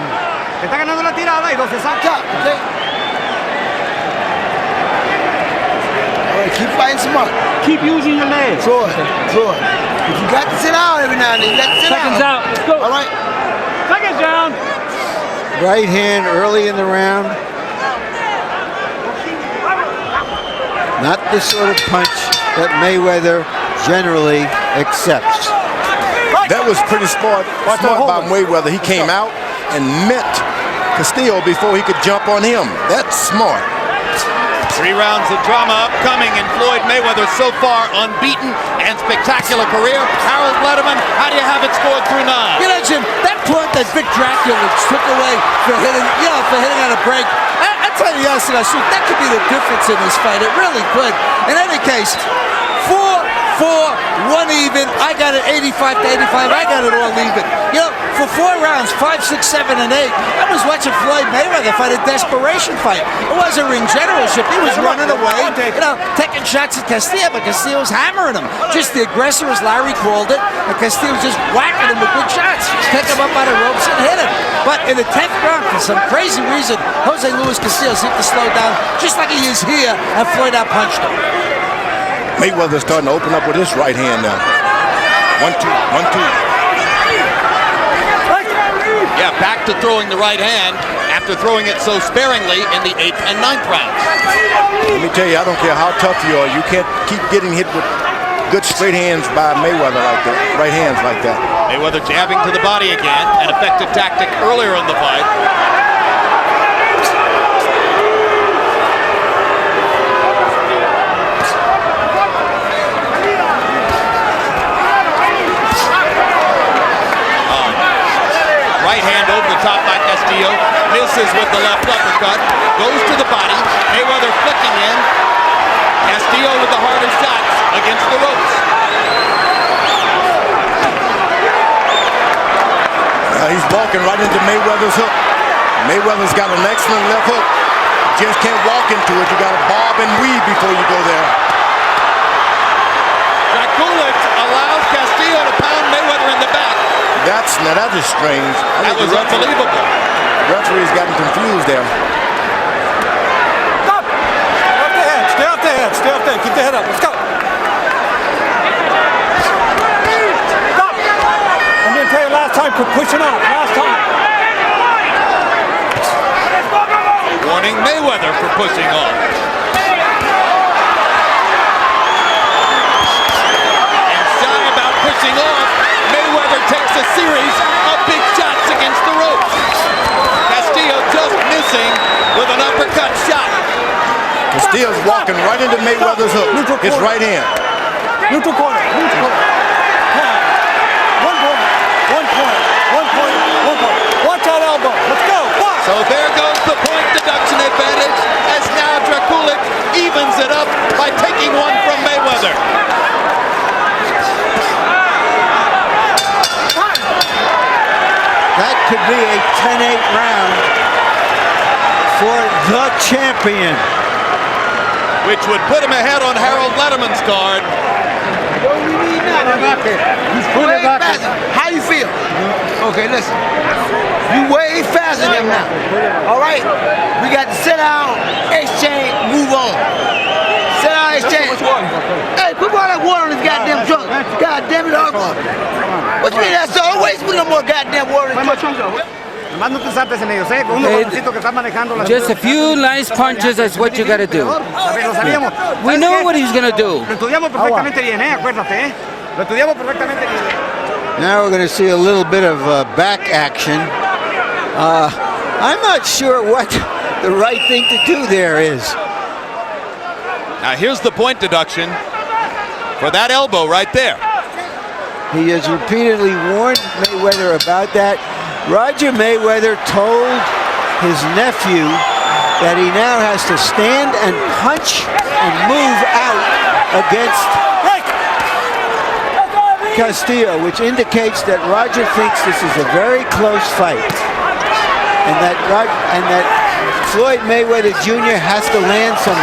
F: right, keep fighting smart.
I: Keep using your legs.
F: Floyd. If you got to sit down every now and then, you got to sit
I: Seconds
F: down.
I: out. Let's go.
F: All right.
I: Seconds down.
C: Right hand early in the round. Not the sort of punch that Mayweather generally accepts.
D: That was pretty smart by Mayweather. He came out and meant Castillo before he could jump on him. That's smart.
A: 3 rounds of drama upcoming in Floyd Mayweather's so far unbeaten and spectacular career. Harold Letterman, how do you have it scored through 9?
B: You know, Jim, that point that Vic Dracula took away for hitting on a break, I tell you, yes, that could be the difference in this fight. It really could. In any case, 4-4, 1 even. I got it 85 to 85. I got it all even. You know, for 4 rounds, 5, 6, 7, and 8, I was watching Floyd Mayweather fight a desperation fight. It wasn't ring generalship. He was running away, you know, taking shots at Castillo, but Castillo was hammering him. Just the aggressor, as Larry called it, and Castillo was just whacking him with good shots. Pick him up by the ropes and hit him. But in the 10th round, for some crazy reason, Jose Luis Castillo seemed to slow down, just like he is here, and Floyd outpunched him.
D: Mayweather's starting to open up with his right hand now. 1, 2, 1, 2.
A: Yeah, back to throwing the right hand after throwing it so sparingly in the 8th and 9th rounds.
D: Let me tell you, I don't care how tough you are, you can't keep getting hit with good straight hands by Mayweather like that, right hands like that.
A: Mayweather jabbing to the body again, an effective tactic earlier in the fight. Right hand over the top by Castillo, misses with the left uppercut, goes to the body, Mayweather flicking in, Castillo with the harder shots against the ropes.
D: He's walking right into Mayweather's hook. Mayweather's got an excellent left hook. Just can't walk into it, you got to bob and weave before you go there.
A: Draculic allows Castillo to pound Mayweather in the back.
D: Now that is strange.
A: That was unbelievable.
D: The referee's gotten confused there.
G: Stop! Stay off the head, stay off the head, stay off the head. Keep the head up, let's go. Stop! I'm going to tell you last time for pushing off, last time.
A: Warning Mayweather for pushing off. And shy about pushing off, Mayweather takes a series of big shots against the ropes. Castillo just missing with an uppercut shot.
D: Castillo's walking right into Mayweather's hook, his right hand.
G: Neutral corner, neutral corner. 1 point, 1 point, 1 point, 1 point. Watch that elbow, let's go, box!
A: So there goes the point deduction advantage as now Draculic evens it up by taking one from Mayweather.
C: That could be a 10-8 round for the champion.
A: Which would put him ahead on Harold Letterman's card.
F: How you feel? Okay, listen. You way faster than him now. All right? We got to sit down, exchange, move on. Sit down, exchange. Hey, put all that water in this goddamn trunk. God damn it, Arco. What you mean that's all? Waste no more goddamn water in the trunk.
H: Just a few nice punches, that's what you got to do. We know what he's going to do.
C: Now we're going to see a little bit of back action. I'm not sure what the right thing to do there is.
A: Now here's the point deduction for that elbow right there.
C: He has repeatedly warned Mayweather about that. Roger Mayweather told his nephew that he now has to stand and punch and move out against Castillo, which indicates that Roger thinks this is a very close fight, and that Floyd Mayweather Jr. has to land some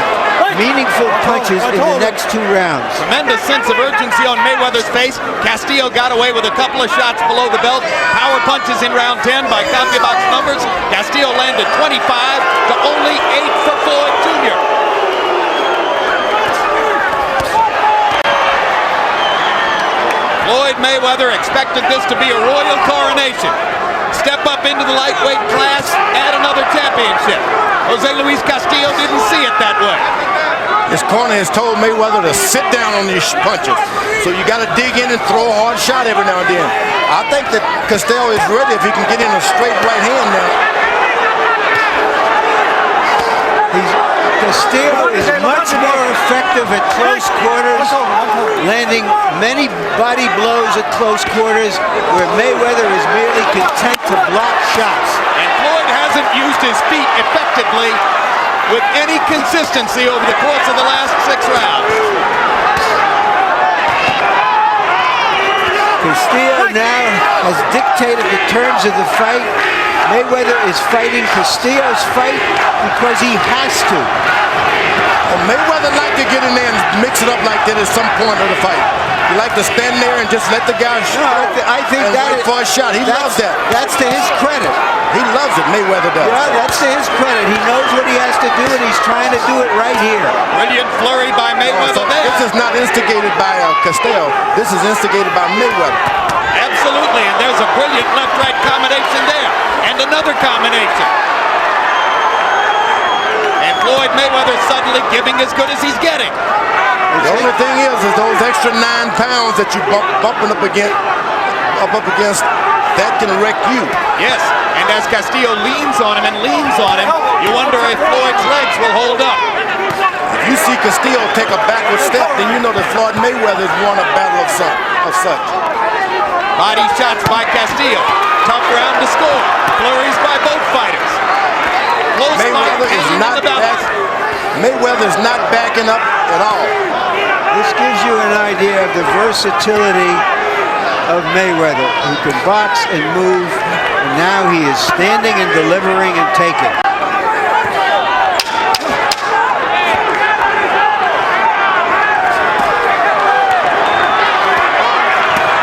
C: meaningful punches in the next 2 rounds.
A: Tremendous sense of urgency on Mayweather's face. Castillo got away with a couple of shots below the belt. Power punches in round 10 by CompuBox numbers. Castillo landed 25 to only 8 for Floyd Jr. Floyd Mayweather expected this to be a royal coronation. Step up into the lightweight class, add another championship. Jose Luis Castillo didn't see it that way.
D: His corner has told Mayweather to sit down on these punches. So you got to dig in and throw a hard shot every now and then. I think that Castillo is ready if he can get in a straight right hand now.
C: Castillo is much more effective at close quarters, landing many body blows at close quarters, where Mayweather is merely content to block shots.
A: And Floyd hasn't used his feet effectively with any consistency over the course of the last 6 rounds.
C: Castillo now has dictated the terms of the fight. Mayweather is fighting Castillo's fight because he has to.
D: Well, Mayweather like to get in there and mix it up like that at some point of the fight. He like to stand there and just let the guy shoot.
C: I think
D: and
C: that
D: wait for a shot. He loves that.
C: That's to his credit.
D: He loves it, Mayweather does.
C: Yeah, that's to his credit. He knows what he has to do, and he's trying to do it right here.
A: Brilliant flurry by Mayweather there.
D: This is not instigated by Castillo. This is instigated by Mayweather.
A: Absolutely, and there's a brilliant left-right combination there. And another combination. And Floyd Mayweather suddenly giving as good as he's getting.
D: The only thing is those extra 9 pounds that you bumping up against, that can wreck you.
A: Yes, and as Castillo leans on him, you wonder if Floyd's legs will hold up.
D: If you see Castillo take a backward step, then you know that Floyd Mayweather has won a battle of such.
A: Body shots by Castillo. Tough round to score. Flurries by both fighters. Close
D: Mayweather
A: fight,
D: is not Mayweather's not backing up at all.
C: This gives you an idea of the versatility of Mayweather, who can box and move, and now he is standing and delivering and taking.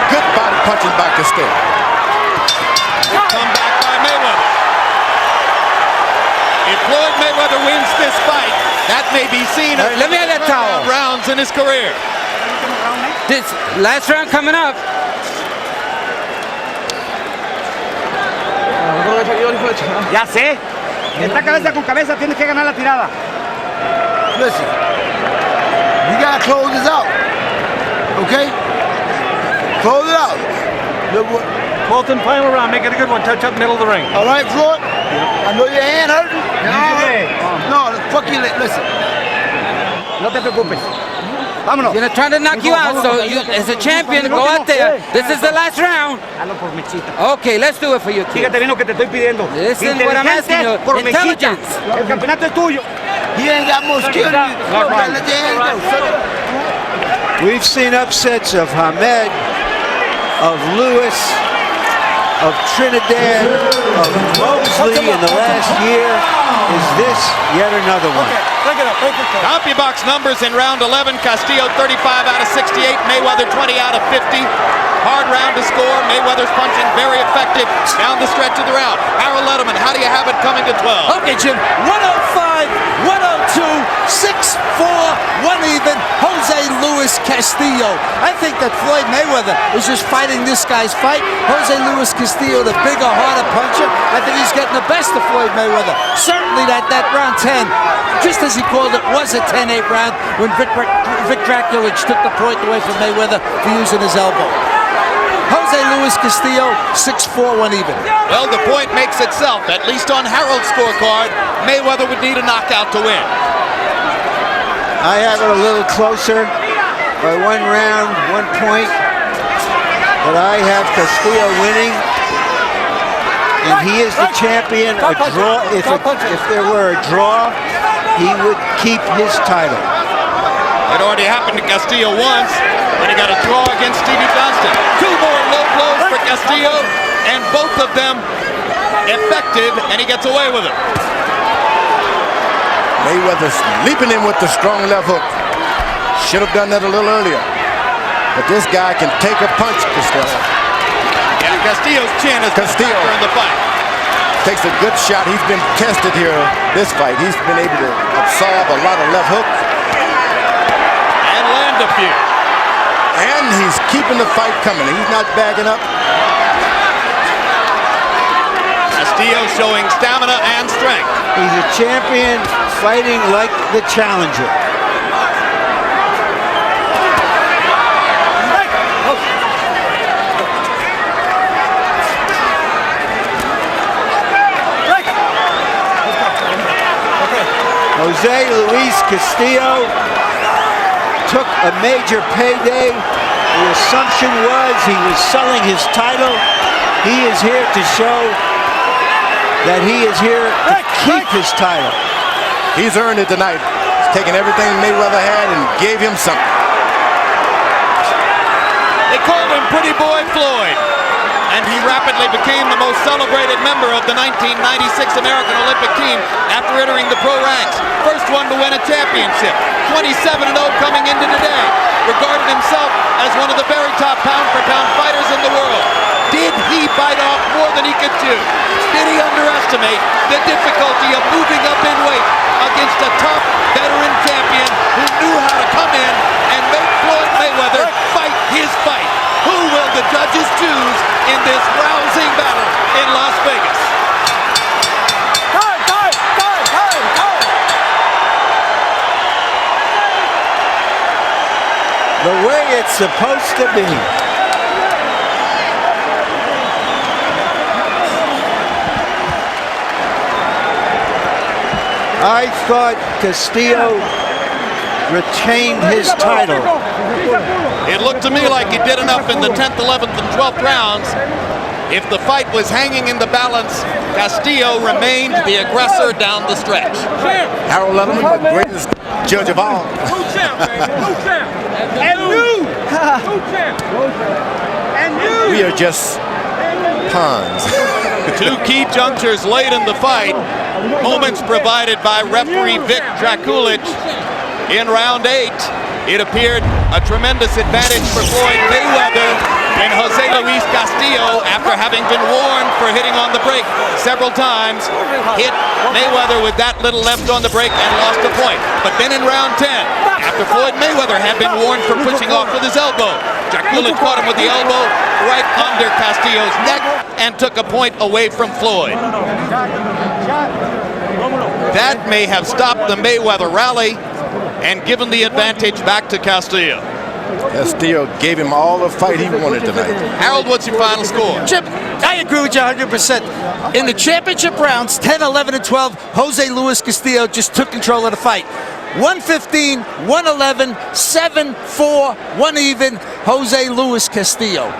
D: Good body punches by Castillo.
A: Comeback by Mayweather. If Floyd Mayweather wins this fight, that may be seen as
H: let me have that towel.
A: rounds in his career.
H: This last round coming up.
I: Ya sé. Está cabeza con cabeza, tienes que ganar la tirada.
F: Listen, we gotta close this out. Okay? Close it out.
G: Bolton, final round. Make it a good one. Touch up middle of the ring.
F: All right, Floyd? I know your hand hurting. No, fuck you. Listen.
I: No te preocupes. Vámonos.
H: They're trying to knock you out, so you, as a champion, go out there. This is the last round.
I: Hazlo por mechita.
H: Okay, let's do it for you, kid.
I: Fíjate bien lo que te estoy pidiendo.
H: This is what I'm asking you.
I: Por mechita.
H: Intelligence.
I: El campeonato es tuyo.
F: He ain't got more skill than you. Look, man, let your hand go.
C: We've seen upsets of Hamed, of Lewis, of Trinidad, of Mosley in the last year. Is this yet another one?
A: CompuBox numbers in round 11. Castillo 35 out of 68. Mayweather 20 out of 50. Hard round to score. Mayweather's punching very effective down the stretch of the round. Harold Letterman, how do you have it coming to 12?
B: Okay, Jim. 105, 102, 6-4, 1 even. Jose Luis Castillo. I think that Floyd Mayweather is just fighting this guy's fight. Jose Luis Castillo, the bigger, harder puncher. I think he's getting the best of Floyd Mayweather. Certainly that round 10, just as he called it, was a 10-8 round when Vic Draculich took the point away from Mayweather for using his elbow. Jose Luis Castillo, 6-4, 1 even.
A: Well, the point makes itself, at least on Harold's scorecard. Mayweather would need a knockout to win.
C: I have it a little closer by 1 round, 1 point. But I have Castillo winning. And he is the champion. A draw, if there were a draw, he would keep his title.
A: It already happened to Castillo once when he got a draw against Stevie Johnston. 2 more low blows for Castillo, and both of them effective, and he gets away with it.
D: Mayweather's leaping in with the strong left hook. Should have done that a little earlier. But this guy can take a punch, Castillo.
A: Yeah, Castillo's chin is Castillo in the fight.
D: Takes a good shot. He's been tested here this fight. He's been able to absorb a lot of left hooks.
A: And land a few.
D: And he's keeping the fight coming. He's not backing up.
A: Castillo showing stamina and strength.
C: He's a champion fighting like the challenger. Jose Luis Castillo took a major payday. The assumption was he was selling his title. He is here to show that he is here to keep his title.
D: He's earned it tonight. He's taken everything Mayweather had and gave him something.
A: They called him Pretty Boy Floyd, and he rapidly became the most celebrated member of the 1996 American Olympic team after entering the pro ranks. First one to win a championship, 27-0 coming into today. Regarded himself as one of the very top pound-for-pound fighters in the world. Did he bite off more than he could chew? Did he underestimate the difficulty of moving up in weight against a top veteran champion who knew how to come in and make Floyd Mayweather fight his fight? Who will the judges choose in this rousing battle in Las Vegas?
C: The way it's supposed to be. I thought Castillo retained his title.
A: It looked to me like he did enough in the 10th, 11th, and 12th rounds. If the fight was hanging in the balance, Castillo remained the aggressor down the stretch.
D: Harold Letterman, the greatest judge of all. We are just pawns.
A: Two key junctures late in the fight. Moments provided by referee Vic Drakulich in round 8. It appeared a tremendous advantage for Floyd Mayweather and Jose Luis Castillo, after having been warned for hitting on the brake several times, hit Mayweather with that little left on the brake and lost a point. But then in round 10, after Floyd Mayweather had been warned for pushing off with his elbow, Drakulich caught him with the elbow right under Castillo's neck and took a point away from Floyd. That may have stopped the Mayweather rally and given the advantage back to Castillo.
D: Castillo gave him all the fight he wanted tonight.
A: Harold, what's your final score?
B: Chip, I agree with you 100%. In the championship rounds, 10, 11, and 12, Jose Luis Castillo just took control of the fight. 115, 111, 7-4, 1 even, Jose Luis Castillo.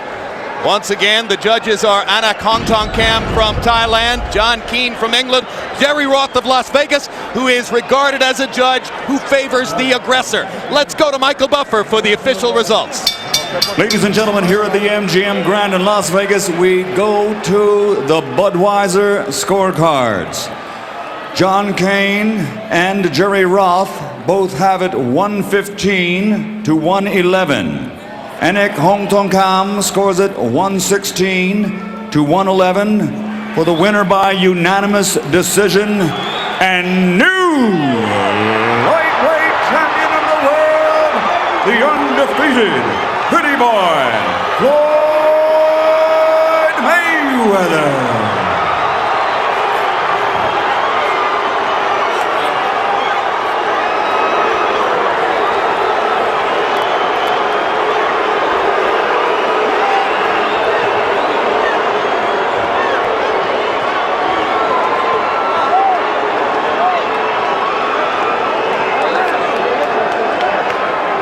A: Once again, the judges are Anna Kongtongkam from Thailand, John Keane from England, Jerry Roth of Las Vegas, who is regarded as a judge who favors the aggressor. Let's go to Michael Buffer for the official results.
E: Ladies and gentlemen, here at the MGM Grand in Las Vegas, we go to the Budweiser scorecards. John Kane and Jerry Roth both have it 115 to 111. Anik Hongtongkam scores it 116 to 111 for the winner by unanimous decision and new lightweight champion of the world, the undefeated Pretty Boy, Floyd Mayweather.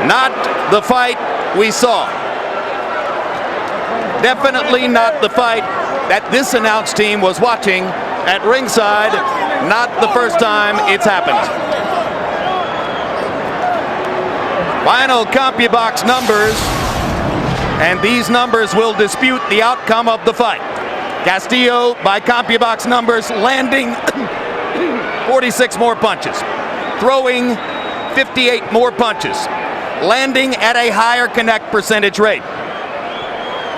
A: Not the fight we saw. Definitely not the fight that this announce team was watching at ringside. Not the first time it's happened. Final CompuBox numbers, and these numbers will dispute the outcome of the fight. Castillo, by CompuBox numbers, landing 46 more punches, throwing 58 more punches, landing at a higher connect percentage rate.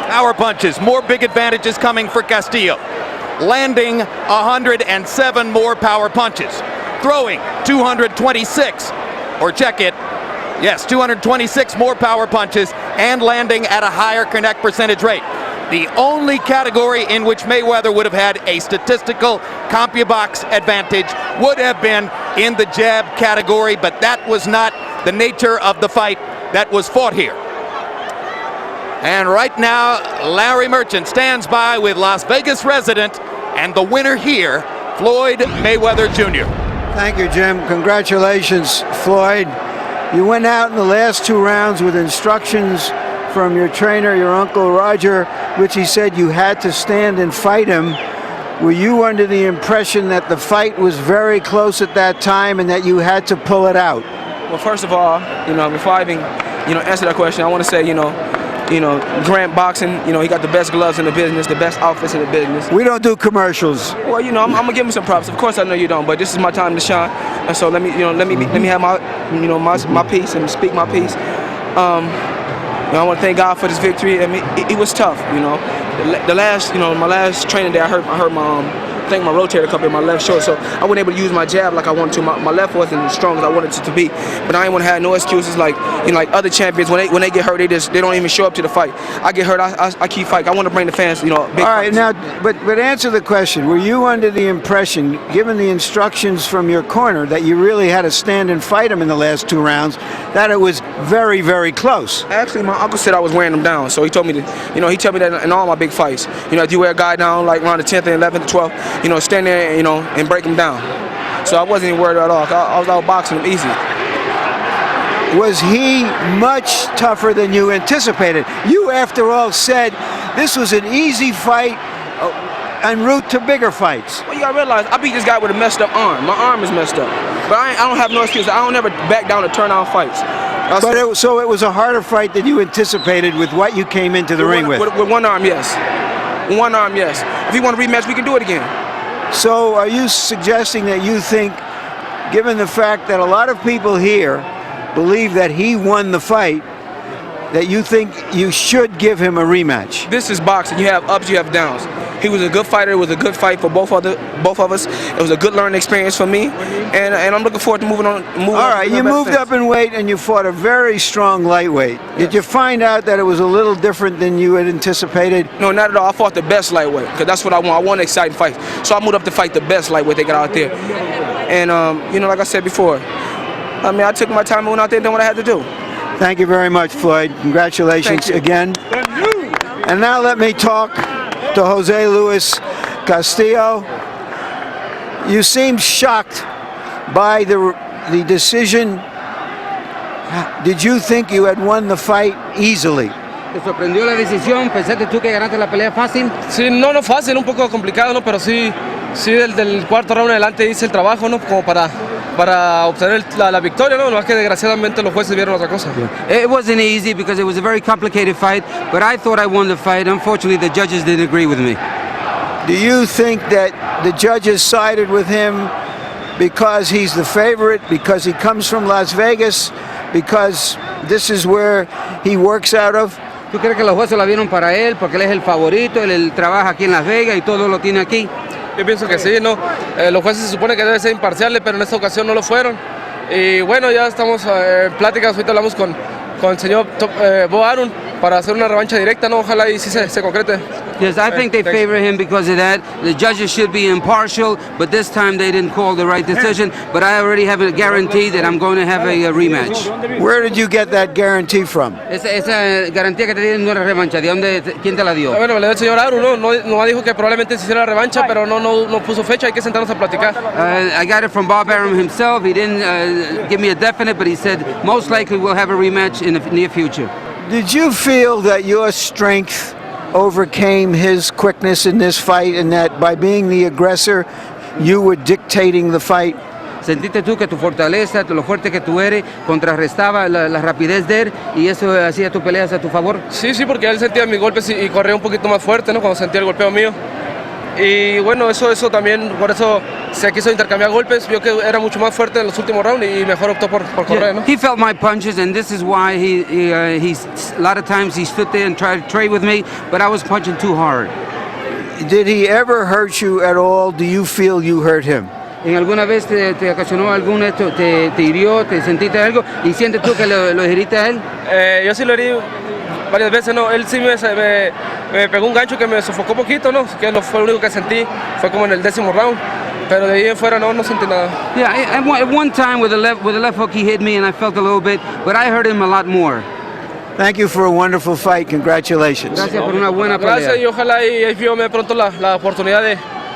A: Power punches, more big advantages coming for Castillo. Landing 107 more power punches. Throwing 226, or check it, yes, 226 more power punches and landing at a higher connect percentage rate. The only category in which Mayweather would have had a statistical CompuBox advantage would have been in the jab category, but that was not the nature of the fight that was fought here. And right now, Larry Merchant stands by with Las Vegas resident and the winner here, Floyd Mayweather Jr.
C: Thank you, Jim. Congratulations, Floyd. You went out in the last 2 rounds with instructions from your trainer, your uncle Roger, which he said you had to stand and fight him. Were you under the impression that the fight was very close at that time and that you had to pull it out?
J: Well, first of all, before I even, answer that question, I want to say, Grant Boxing, he got the best gloves in the business, the best outfits in the business.
C: We don't do commercials.
J: Well, I'm gonna give him some props. Of course, I know you don't, but this is my time to shine, and so let me have my piece and speak my piece. I want to thank God for this victory. I mean, it was tough. The last, my last training day, I hurt my rotator cuff in my left shoulder, so I wasn't able to use my jab like I wanted to. My left wasn't as strong as I wanted it to be, but I ain't want to have no excuses like like other champions. When they get hurt, they don't even show up to the fight. I get hurt, I keep fighting. I want to bring the fans, big
C: All right,
J: fights.
C: now, but answer the question. Were you under the impression, given the instructions from your corner, that you really had to stand and fight him in the last 2 rounds, that it was very, very close?
J: Actually, my uncle said I was wearing them down, so he told me to, he told me that in all my big fights, if you wear a guy down like around the 10th and 11th, 12th, stand there, and break him down. So I wasn't even worried at all. I was out boxing him easy.
C: Was he much tougher than you anticipated? You, after all, said this was an easy fight en route to bigger fights.
J: Well, you gotta realize, I beat this guy with a messed up arm. My arm is messed up. But I don't have no excuse. I don't ever back down to turn out fights.
C: So it was a harder fight than you anticipated with what you came into the ring with?
J: With one arm, yes. One arm, yes. If you want to rematch, we can do it again.
C: So are you suggesting that you think, given the fact that a lot of people here believe that he won the fight, that you think you should give him a rematch?
J: This is boxing. You have ups, you have downs. He was a good fighter. It was a good fight for both of us. It was a good learning experience for me, and I'm looking forward to moving on.
C: All right, you moved up in weight and you fought a very strong lightweight. Yes. Did you find out that it was a little different than you had anticipated?
J: No, not at all. I fought the best lightweight because that's what I want. I want an exciting fight, so I moved up to fight the best lightweight they got out there. And like I said before, I took my time and went out there and did what I had to do.
C: Thank you very much, Floyd. Congratulations again. And now let me talk to Jose Luis Castillo. You seemed shocked by the decision. Did you think you had won the fight easily?
H: ¿Te sorprendió la decisión? ¿Pensaste tú que ganaste la pelea fácil?
K: Sí, no fácil, un poco complicado, ¿no? Pero sí del cuarto round en adelante hice el trabajo, ¿no? Como para obtener la victoria, ¿no? No es que desgraciadamente los jueces vieron otra cosa.
H: It wasn't easy because it was a very complicated fight, but I thought I won the fight. Unfortunately, the judges didn't agree with me.
C: Do you think that the judges sided with him because he's the favorite, because he comes from Las Vegas, because this is where he works out of?
H: ¿Tú crees que los jueces la vieron para él porque él es el favorito, él trabaja aquí en Las Vegas y todo lo tiene aquí?
K: Yo pienso que sí, ¿no? Los jueces se supone que deben ser imparciales, pero en esta ocasión no lo fueron. Y bueno, ya estamos en pláticas, ahorita hablamos con el señor Arun para hacer una revancha directa, ¿no? Ojalá y sí se concrete.
H: Yes, I think they favor him because of that. The judges should be impartial, but this time they didn't call the right decision. But I already have a guarantee that I'm going to have a rematch.
C: Where did you get that guarantee from?
H: Esa garantía que te dieron una revancha, ¿de dónde, quién te la dio?
K: Bueno, me la dio el señor Arun, ¿no? No dijo que probablemente se hiciera la revancha, pero no puso fecha, hay que sentarnos a platicar.
H: I got it from Bob Arum himself. He didn't give me a definite, but he said most likely we'll have a rematch in the near future.
C: Did you feel that your strength overcame his quickness in this fight, and that by being the aggressor, you were dictating the fight?
H: ¿Sentiste tú que tu fortaleza, lo fuerte que tú eres, contrarrestaba la rapidez de él y eso hacía tus peleas a tu favor?
K: Sí, porque él sentía mis golpes y corría un poquito más fuerte, ¿no? Cuando sentía el golpeo mío. Y bueno, eso también, por eso se quiso intercambiar golpes, vio que era mucho más fuerte en los últimos rounds y mejor optó por correr, ¿no?
H: He felt my punches, and this is why he's a lot of times he stood there and tried to trade with me, but I was punching too hard.
C: Did he ever hurt you at all? Do you feel you hurt him?
H: ¿En alguna vez te ocasionó algún esto, te hirió, te sentiste algo y sientes tú que lo heriste a él?
K: Yo sí lo herí varias veces, ¿no? Él sí me pegó un gancho que me sofocó un poquito, ¿no? Que fue lo único que sentí, fue como en el 10º round. Pero de ahí en fuera no sentí nada.
H: Yeah, at one time with the left hook he hit me and I felt a little bit, but I hurt him a lot more.
C: Thank you for a wonderful fight. Congratulations.
H: Gracias por una buena pelea.
K: Gracias y ojalá y me dé pronto la oportunidad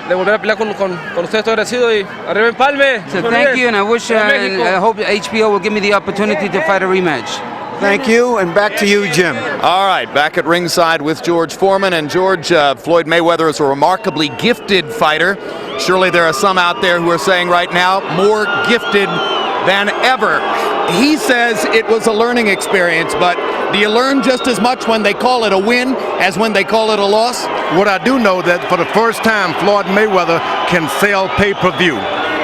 K: de volver a pelear con ustedes. Estoy agradecido y arriba Empalme.
H: So thank you, and I wish and I hope HBO will give me the opportunity to fight a rematch.
C: Thank you, and back to you, Jim.
A: All right, back at ringside with George Foreman. And George, Floyd Mayweather is a remarkably gifted fighter. Surely there are some out there who are saying right now, more gifted than ever. He says it was a learning experience, but do you learn just as much when they call it a win as when they call it a loss?
D: What I do know that for the first time, Floyd Mayweather can sell pay-per-view.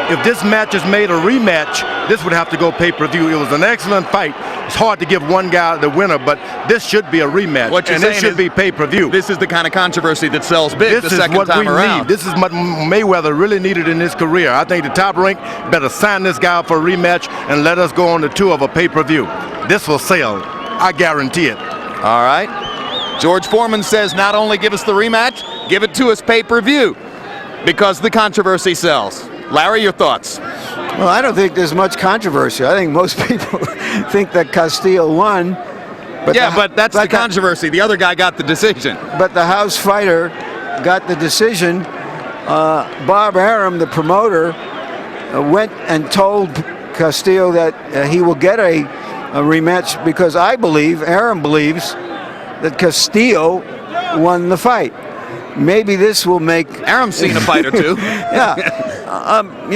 D: If this match is made a rematch, this would have to go pay-per-view. It was an excellent fight. It's hard to give one guy the winner, but this should be a rematch.
A: What you're
D: and
A: saying
D: this should
A: is
D: be pay-per-view.
A: This is the kind of controversy that sells big
D: This
A: the
D: is
A: second
D: what
A: time
D: we
A: around.
D: need. This is what Mayweather really needed in his career. I think the Top Rank better sign this guy for a rematch and let us go on the tour of a pay-per-view. This will sell. I guarantee it.
A: All right. George Foreman says not only give us the rematch, give it to us pay-per-view because the controversy sells. Larry, your thoughts?
C: Well, I don't think there's much controversy. I think most people think that Castillo won. But
A: but that's the controversy. The other guy got the decision.
C: But the house fighter got the decision. Bob Arum, the promoter, went and told Castillo that he will get a rematch because Arum believes that Castillo won the fight. Maybe this will make...
A: Arum's seen a fight or two.
C: Yeah.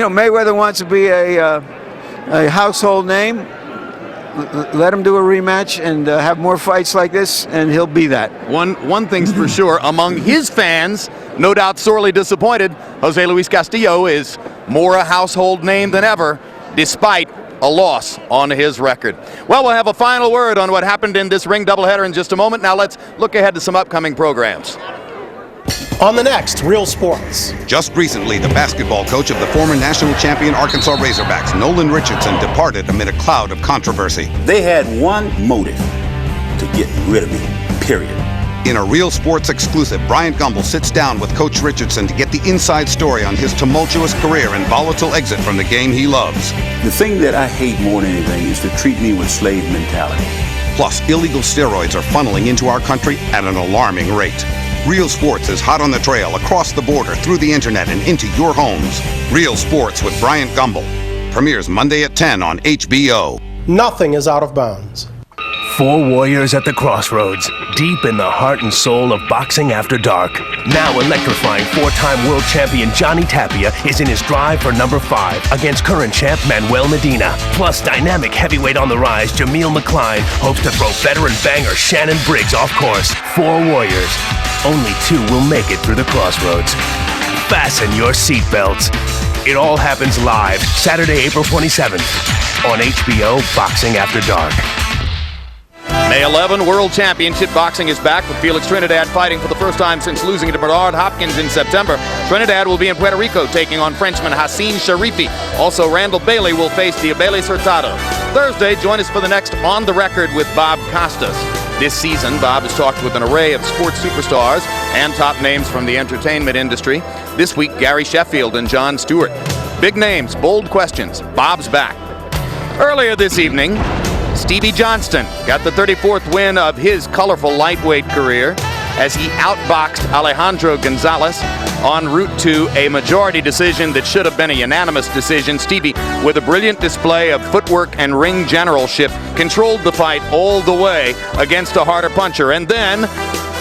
C: Mayweather wants to be a household name. Let him do a rematch and have more fights like this, and he'll be that.
A: One thing's for sure, among his fans, no doubt sorely disappointed, Jose Luis Castillo is more a household name than ever, despite a loss on his record. Well, we'll have a final word on what happened in this ring doubleheader in just a moment. Now let's look ahead to some upcoming programs.
L: On the next Real Sports.
M: Just recently, the basketball coach of the former national champion Arkansas Razorbacks, Nolan Richardson, departed amid a cloud of controversy.
N: They had one motive: to get rid of me, period.
M: In a Real Sports exclusive, Bryant Gumbel sits down with Coach Richardson to get the inside story on his tumultuous career and volatile exit from the game he loves.
N: The thing that I hate more than anything is to treat me with slave mentality.
M: Plus, illegal steroids are funneling into our country at an alarming rate. Real Sports is hot on the trail, across the border, through the internet, and into your homes. Real Sports with Bryant Gumbel. Premieres Monday at 10 on HBO.
L: Nothing is out of bounds.
O: Four warriors at the crossroads, deep in the heart and soul of boxing after dark. Now electrifying four-time world champion Johnny Tapia is in his drive for number 5 against current champ Manuel Medina. Plus, dynamic heavyweight on the rise Jameel McCline hopes to throw veteran banger Shannon Briggs off course. Four warriors. Only 2 will make it through the crossroads. Fasten your seatbelts. It all happens live Saturday, April 27th on HBO Boxing After Dark.
A: May 11, World Championship Boxing is back with Felix Trinidad fighting for the first time since losing to Bernard Hopkins in September. Trinidad will be in Puerto Rico taking on Frenchman Hassim Sharifi. Also, Randall Bailey will face Diabeles Hurtado. Thursday, join us for the next On the Record with Bob Costas. This season, Bob has talked with an array of sports superstars and top names from the entertainment industry. This week, Gary Sheffield and Jon Stewart. Big names, bold questions. Bob's back. Earlier this evening, Stevie Johnston got the 34th win of his colorful lightweight career as he outboxed Alejandro Gonzalez en route to a majority decision that should have been a unanimous decision. Stevie, with a brilliant display of footwork and ring generalship, controlled the fight all the way against a harder puncher. And then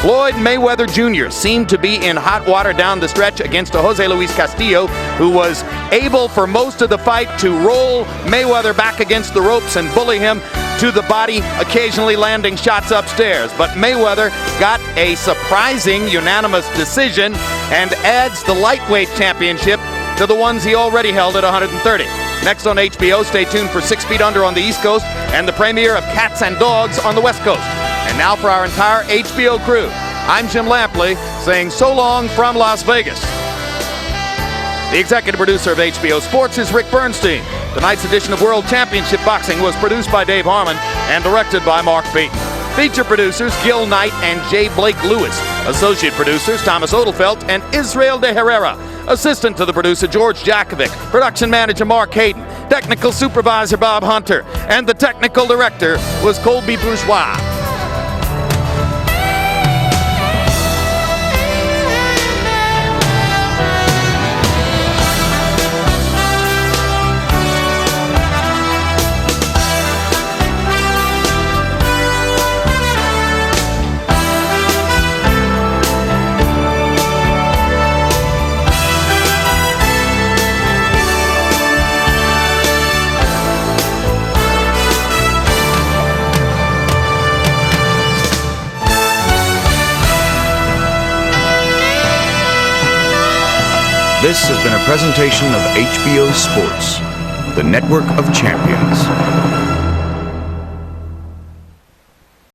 A: Floyd Mayweather Jr. seemed to be in hot water down the stretch against a Jose Luis Castillo, who was able for most of the fight to roll Mayweather back against the ropes and bully him to the body, occasionally landing shots upstairs. But Mayweather got a surprising unanimous decision and adds the lightweight championship to the ones he already held at 130. Next on HBO, stay tuned for 6 Feet Under on the East Coast and the premiere of Cats and Dogs on the West Coast. And now for our entire HBO crew, I'm Jim Lampley saying so long from Las Vegas. The executive producer of HBO Sports is Rick Bernstein. Tonight's edition of World Championship Boxing was produced by Dave Harmon and directed by Mark Beaton. Feature producers Gil Knight and J. Blake Lewis. Associate producers Thomas Odelfelt and Israel de Herrera. Assistant to the producer George Jakovic. Production manager Mark Hayden. Technical supervisor Bob Hunter. And the technical director was Colby Bourgeois.
E: This has been a presentation of HBO Sports, the network of champions.